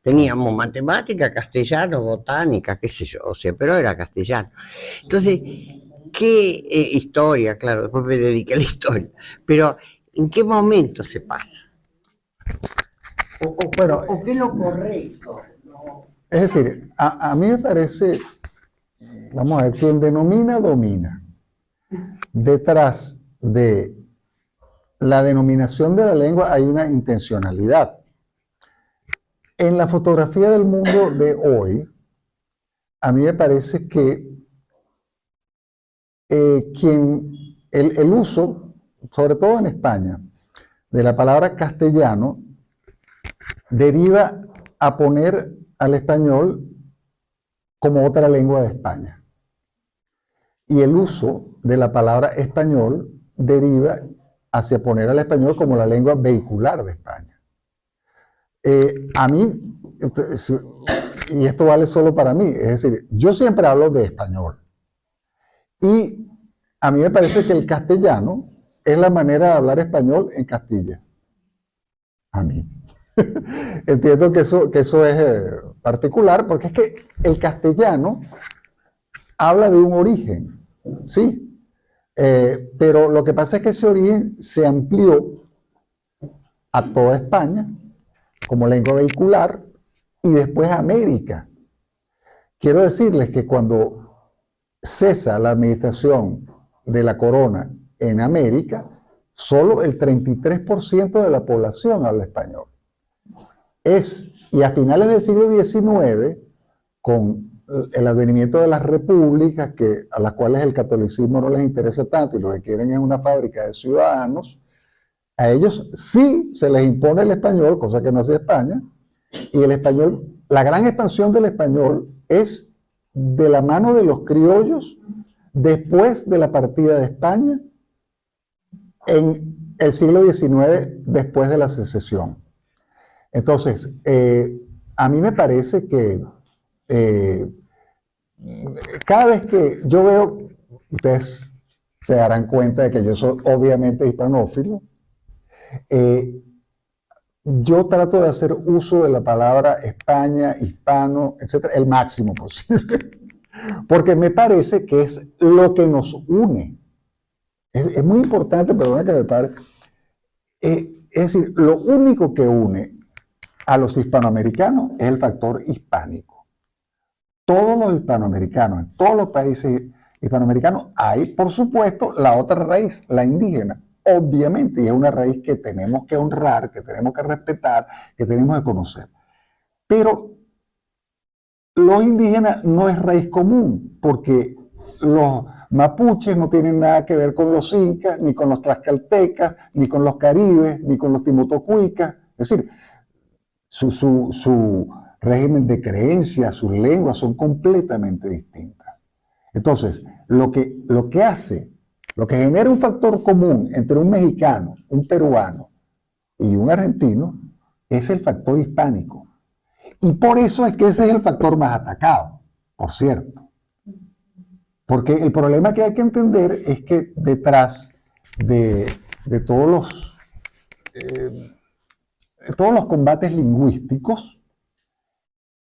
Teníamos matemática, castellano, botánica, qué sé yo, o sea, pero era castellano. Entonces, ¿qué historia? Claro, después me dediqué a la historia. Pero, ¿en qué momento se pasa? Bueno, ¿O qué es lo correcto? es decir, a mí me parece, vamos a ver, quien denomina, domina. Detrás de la denominación de la lengua hay una intencionalidad. En la fotografía del mundo de hoy, a mí me parece que el uso, sobre todo en España, de la palabra castellano deriva a poner al español como otra lengua de España. Y el uso de la palabra español deriva hacia poner al español como la lengua vehicular de España. A mí, y esto vale solo para mí, es decir, yo siempre hablo de español. Y a mí me parece que el castellano es la manera de hablar español en Castilla. A mí. Entiendo que eso es particular, porque es que el castellano habla de un origen, ¿sí? Pero lo que pasa es que ese origen se amplió a toda España como lengua vehicular y después a América. Quiero decirles que cuando cesa la administración de la corona en América, solo el 33% de la población habla español. Y a finales del siglo XIX, con el advenimiento de las repúblicas, a las cuales el catolicismo no les interesa tanto y lo que quieren es una fábrica de ciudadanos, a ellos sí se les impone el español, cosa que no hace España, y el español, la gran expansión del español es de la mano de los criollos después de la partida de España en el siglo XIX, después de la secesión. Entonces, a mí me parece que cada vez que yo veo, ustedes se darán cuenta de que yo soy obviamente hispanófilo, yo trato de hacer uso de la palabra España, hispano, etcétera, el máximo posible, porque me parece que es lo que nos une. Es muy importante, perdona que me pare, es decir, lo único que une a los hispanoamericanos es el factor hispánico. Todos los hispanoamericanos, en todos los países hispanoamericanos, hay, por supuesto, la otra raíz, la indígena, obviamente, y es una raíz que tenemos que honrar, que tenemos que respetar, que tenemos que conocer. Pero los indígenas no es raíz común, porque los mapuches no tienen nada que ver con los incas, ni con los tlaxcaltecas, ni con los caribes, ni con los timotocuicas. Es decir, su régimen de creencias, sus lenguas son completamente distintas. Entonces, lo que hace, lo que genera un factor común entre un mexicano, un peruano y un argentino, es el factor hispánico. Y por eso es que ese es el factor más atacado, por cierto. Porque el problema que hay que entender es que detrás de todos los combates lingüísticos,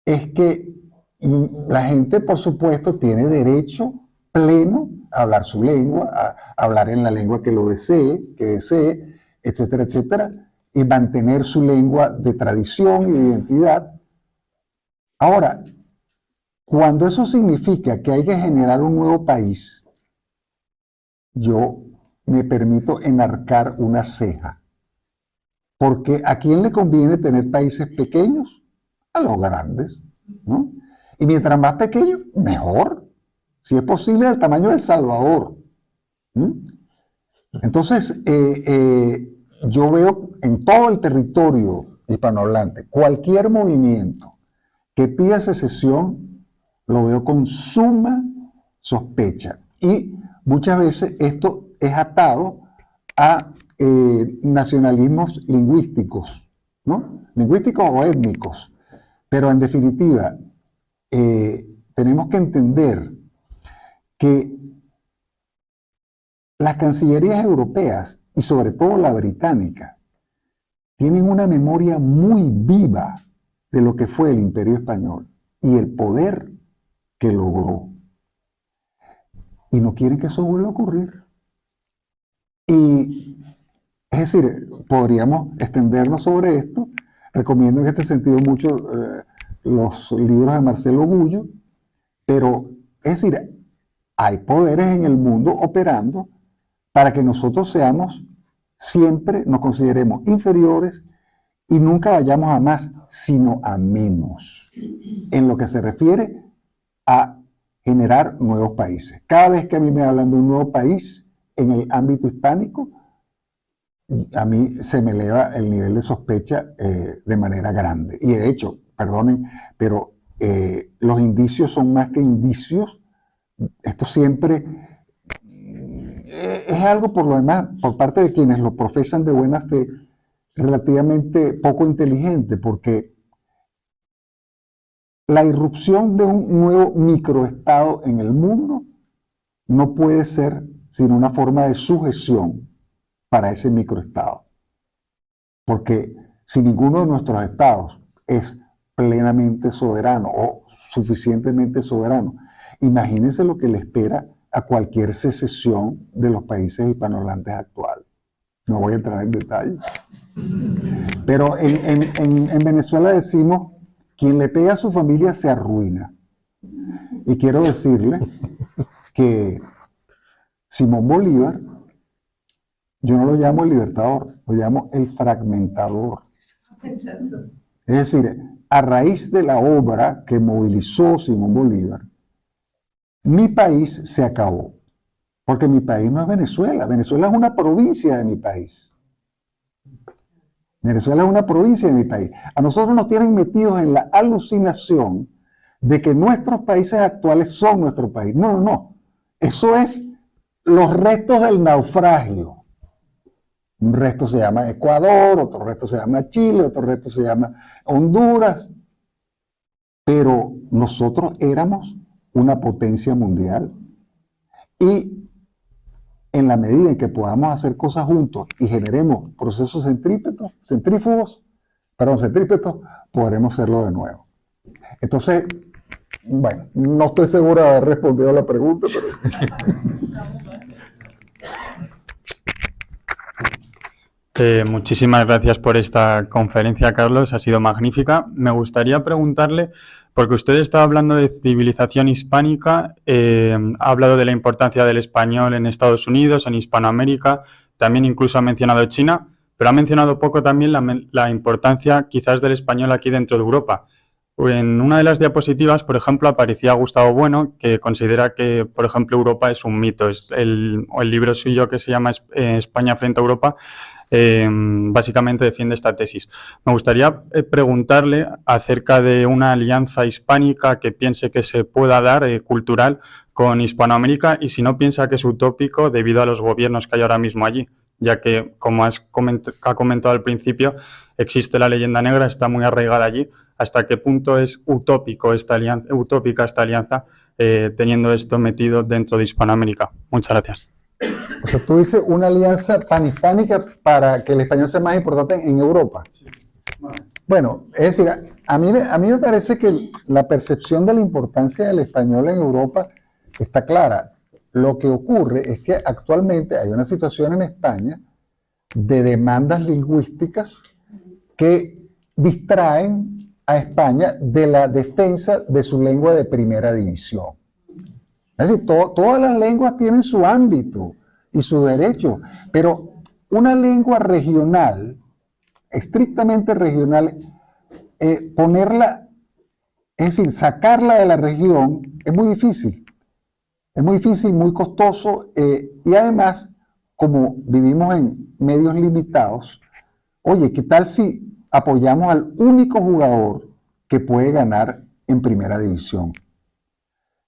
es que la gente, por supuesto, tiene derecho pleno a hablar su lengua, a hablar en la lengua que lo desee, etcétera, etcétera, y mantener su lengua de tradición y de identidad. Ahora, cuando eso significa que hay que generar un nuevo país, yo me permito enarcar una ceja. Porque ¿a quién le conviene tener países pequeños? A los grandes, ¿no? Y mientras más pequeños, mejor. Si es posible, del tamaño de El Salvador. Entonces, yo veo en todo el territorio hispanohablante, cualquier movimiento que pida secesión, lo veo con suma sospecha. Y muchas veces esto es atado a nacionalismos lingüísticos, ¿no? Lingüísticos o étnicos. Pero en definitiva, tenemos que entender que las cancillerías europeas y sobre todo la británica, tienen una memoria muy viva de lo que fue el Imperio Español y el poder que logró. Y no quieren que eso vuelva a ocurrir. Y es decir, podríamos extendernos sobre esto. Recomiendo en este sentido mucho los libros de Marcelo Gullo, pero es decir, hay poderes en el mundo operando para que nosotros seamos, siempre nos consideremos inferiores y nunca vayamos a más, sino a menos, en lo que se refiere a generar nuevos países. Cada vez que a mí me hablan de un nuevo país en el ámbito hispánico, a mí se me eleva el nivel de sospecha de manera grande. Y de hecho, perdonen, pero los indicios son más que indicios. Esto siempre es algo, por lo demás, por parte de quienes lo profesan de buena fe, relativamente poco inteligente, porque la irrupción de un nuevo microestado en el mundo no puede ser sino una forma de sujeción para ese microestado. Porque si ninguno de nuestros estados es plenamente soberano o suficientemente soberano, imagínense lo que le espera a cualquier secesión de los países hispanohablantes actuales. No voy a entrar en detalle. Pero en Venezuela decimos, quien le pega a su familia se arruina. Y quiero decirle que Simón Bolívar, yo no lo llamo el libertador, lo llamo el fragmentador. Es decir, a raíz de la obra que movilizó Simón Bolívar, mi país se acabó. Porque mi país no es Venezuela. Venezuela es una provincia de mi país. Venezuela es una provincia de mi país. A nosotros nos tienen metidos en la alucinación de que nuestros países actuales son nuestro país. No, no, no. Eso es los restos del naufragio. Un resto se llama Ecuador, otro resto se llama Chile, otro resto se llama Honduras. Pero nosotros éramos una potencia mundial. Y en la medida en que podamos hacer cosas juntos y generemos procesos centrípetos, podremos hacerlo de nuevo. Entonces, bueno, no estoy seguro de haber respondido a la pregunta, pero... Muchísimas gracias por esta conferencia, Carlos. Ha sido magnífica. Me gustaría preguntarle, porque usted está hablando de civilización hispánica, ha hablado de la importancia del español en Estados Unidos, en Hispanoamérica, también incluso ha mencionado China, pero ha mencionado poco también la importancia quizás del español aquí dentro de Europa. En una de las diapositivas, por ejemplo, aparecía Gustavo Bueno, que considera que, por ejemplo, Europa es un mito. Es el libro suyo que se llama España frente a Europa, básicamente defiende esta tesis. Me gustaría preguntarle acerca de una alianza hispánica que piense que se pueda dar, cultural, con Hispanoamérica, y si no piensa que es utópico debido a los gobiernos que hay ahora mismo allí, ya que, como ha comentado al principio, existe la leyenda negra, está muy arraigada allí. ¿Hasta qué punto es utópica esta alianza, teniendo esto metido dentro de Hispanoamérica? Muchas gracias. O sea, tú dices una alianza panhispánica para que el español sea más importante en Europa. Bueno, es decir, a mí me parece que la percepción de la importancia del español en Europa está clara. Lo que ocurre es que actualmente hay una situación en España de demandas lingüísticas que distraen a España de la defensa de su lengua de primera división. Es decir, todas las lenguas tienen su ámbito y su derecho, pero una lengua regional, estrictamente regional, ponerla, es decir, sacarla de la región es muy difícil. Es muy difícil, muy costoso, y además, como vivimos en medios limitados, oye, ¿qué tal si apoyamos al único jugador que puede ganar en primera división?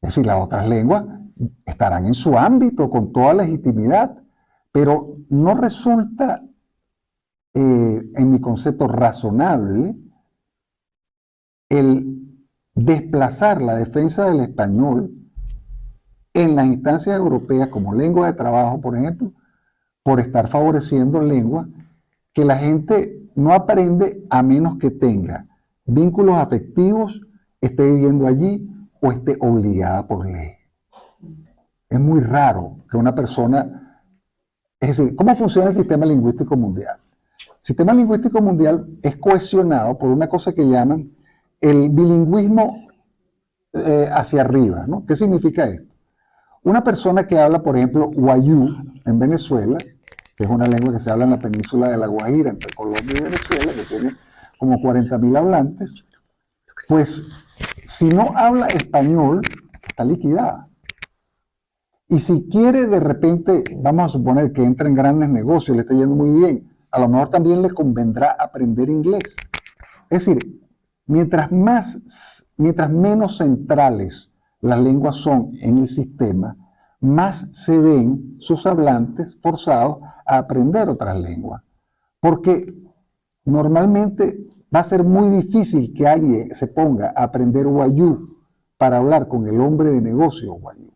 Es decir, las otras lenguas estarán en su ámbito con toda legitimidad, pero no resulta, en mi concepto, razonable el desplazar la defensa del español en las instancias europeas como lengua de trabajo, por ejemplo, por estar favoreciendo lenguas que la gente no aprende a menos que tenga vínculos afectivos, esté viviendo allí o esté obligada por ley. Es muy raro que una persona... Es decir, ¿cómo funciona el sistema lingüístico mundial? El sistema lingüístico mundial es cohesionado por una cosa que llaman el bilingüismo hacia arriba, ¿no? ¿Qué significa esto? Una persona que habla, por ejemplo, Wayuu en Venezuela, que es una lengua que se habla en la península de La Guajira, entre Colombia y Venezuela, que tiene como 40.000 hablantes, pues si no habla español, está liquidada. Y si quiere de repente, vamos a suponer que entra en grandes negocios, le está yendo muy bien, a lo mejor también le convendrá aprender inglés. Es decir, mientras menos centrales las lenguas son en el sistema, más se ven sus hablantes forzados a aprender otras lenguas. Porque normalmente va a ser muy difícil que alguien se ponga a aprender Wayuu para hablar con el hombre de negocio Wayuu.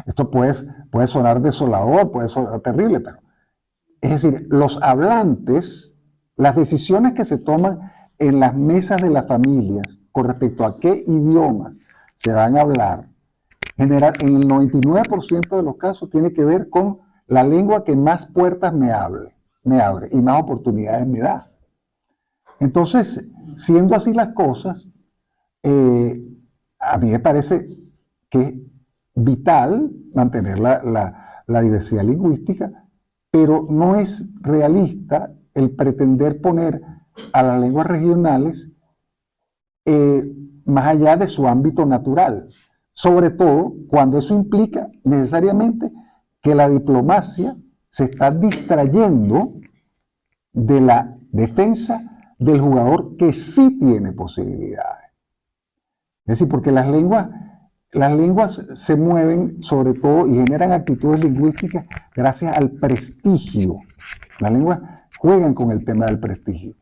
Esto puede sonar desolador, puede sonar terrible, pero es decir, los hablantes, las decisiones que se toman en las mesas de las familias con respecto a qué idiomas se van a hablar, en el 99% de los casos tiene que ver con la lengua que más puertas me abre y más oportunidades me da. Entonces, siendo así las cosas, a mí me parece que es vital mantener la diversidad lingüística, pero no es realista el pretender poner a las lenguas regionales más allá de su ámbito natural, sobre todo cuando eso implica necesariamente que la diplomacia se está distrayendo de la defensa del jugador que sí tiene posibilidades. Es decir, porque las lenguas se mueven sobre todo y generan actitudes lingüísticas gracias al prestigio. Las lenguas juegan con el tema del prestigio.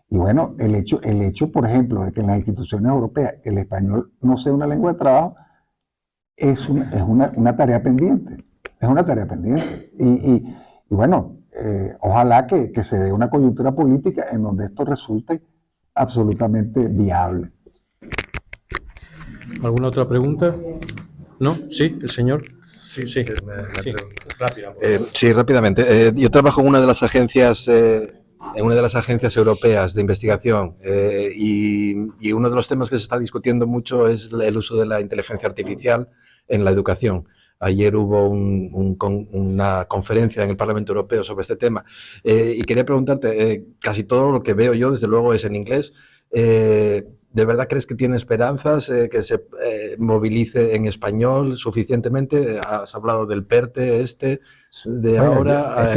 Y bueno, el hecho, por ejemplo, de que en las instituciones europeas el español no sea una lengua de trabajo es una tarea pendiente. Es una tarea pendiente. Y bueno, ojalá que se dé una coyuntura política en donde esto resulte absolutamente viable. ¿Alguna otra pregunta? ¿No? ¿Sí? ¿El señor? Sí, Sí. sí. Rápida. Sí, rápidamente. Yo trabajo en una de las agencias europeas de investigación y uno de los temas que se está discutiendo mucho es el uso de la inteligencia artificial en la educación. Ayer hubo una conferencia en el Parlamento Europeo sobre este tema y quería preguntarte, casi todo lo que veo yo, desde luego, es en inglés. ¿De verdad crees que tiene esperanzas que se movilice en español suficientemente? Has hablado del PERTE de bueno, ahora.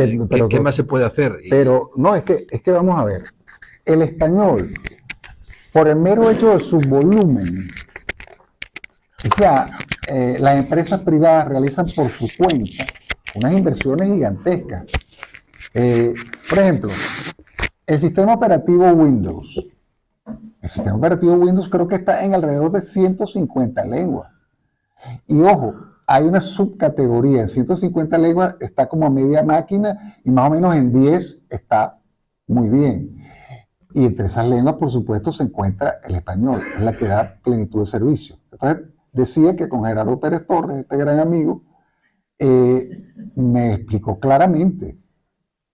¿Qué más se puede hacer? Pero no, es que vamos a ver. El español, por el mero hecho de su volumen, ya las empresas privadas realizan por su cuenta unas inversiones gigantescas. Por ejemplo, el sistema operativo Windows. El sistema operativo Windows creo que está en alrededor de 150 lenguas. Y ojo, hay una subcategoría. En 150 lenguas está como a media máquina y más o menos en 10 está muy bien. Y entre esas lenguas, por supuesto, se encuentra el español. Es la que da plenitud de servicio. Entonces, decía que con Gerardo Pérez Torres, este gran amigo, me explicó claramente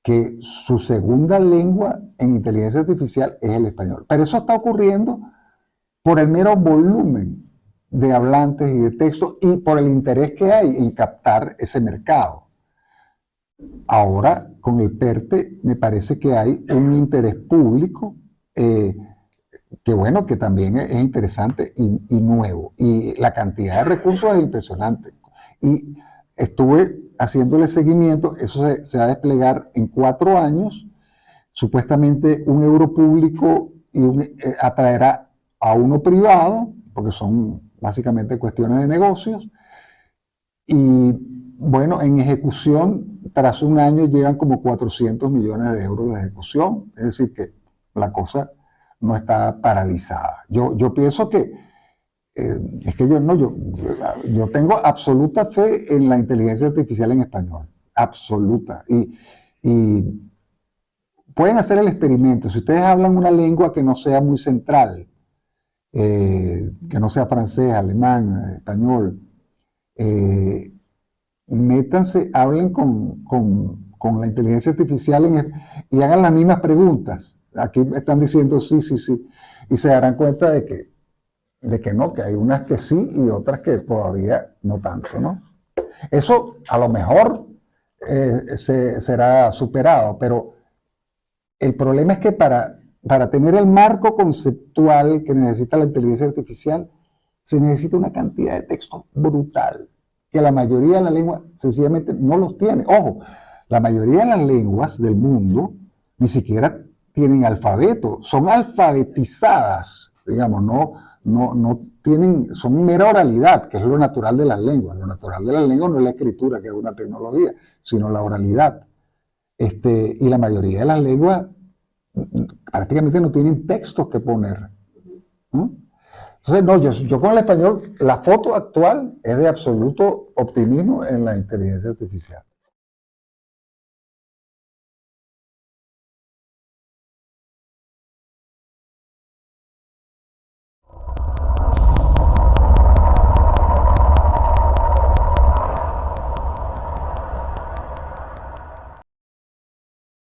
que su segunda lengua en inteligencia artificial es el español. Pero eso está ocurriendo por el mero volumen de hablantes y de textos y por el interés que hay en captar ese mercado. Ahora, con el PERTE, me parece que hay un interés público que bueno, que también es interesante y nuevo. Y la cantidad de recursos es impresionante. Y estuve haciéndole seguimiento, eso se va a desplegar en 4 años, supuestamente un euro público atraerá a uno privado, porque son básicamente cuestiones de negocios, y bueno, en ejecución, tras un año llegan como 400 millones de euros de ejecución, es decir que la cosa no está paralizada. Yo pienso que es que yo tengo absoluta fe en la inteligencia artificial en español. absoluta. Y pueden hacer el experimento. Si ustedes hablan una lengua que no sea muy central, que no sea francés, alemán, español, métanse, hablen con la inteligencia artificial y hagan las mismas preguntas. Aquí están diciendo sí, sí, sí. Y se darán cuenta de que no, que hay unas que sí y otras que todavía no tanto, ¿no? Eso a lo mejor será superado, pero el problema es que para tener el marco conceptual que necesita la inteligencia artificial, se necesita una cantidad de texto brutal, que la mayoría de las lenguas sencillamente no los tiene. Ojo, la mayoría de las lenguas del mundo ni siquiera tienen alfabeto, son alfabetizadas, digamos, no tienen, son mera oralidad, que es lo natural de las lenguas. Lo natural de las lenguas no es la escritura, que es una tecnología, sino la oralidad. Y la mayoría de las lenguas prácticamente no tienen textos que poner. Entonces, no, yo con el español, la foto actual es de absoluto optimismo en la inteligencia artificial.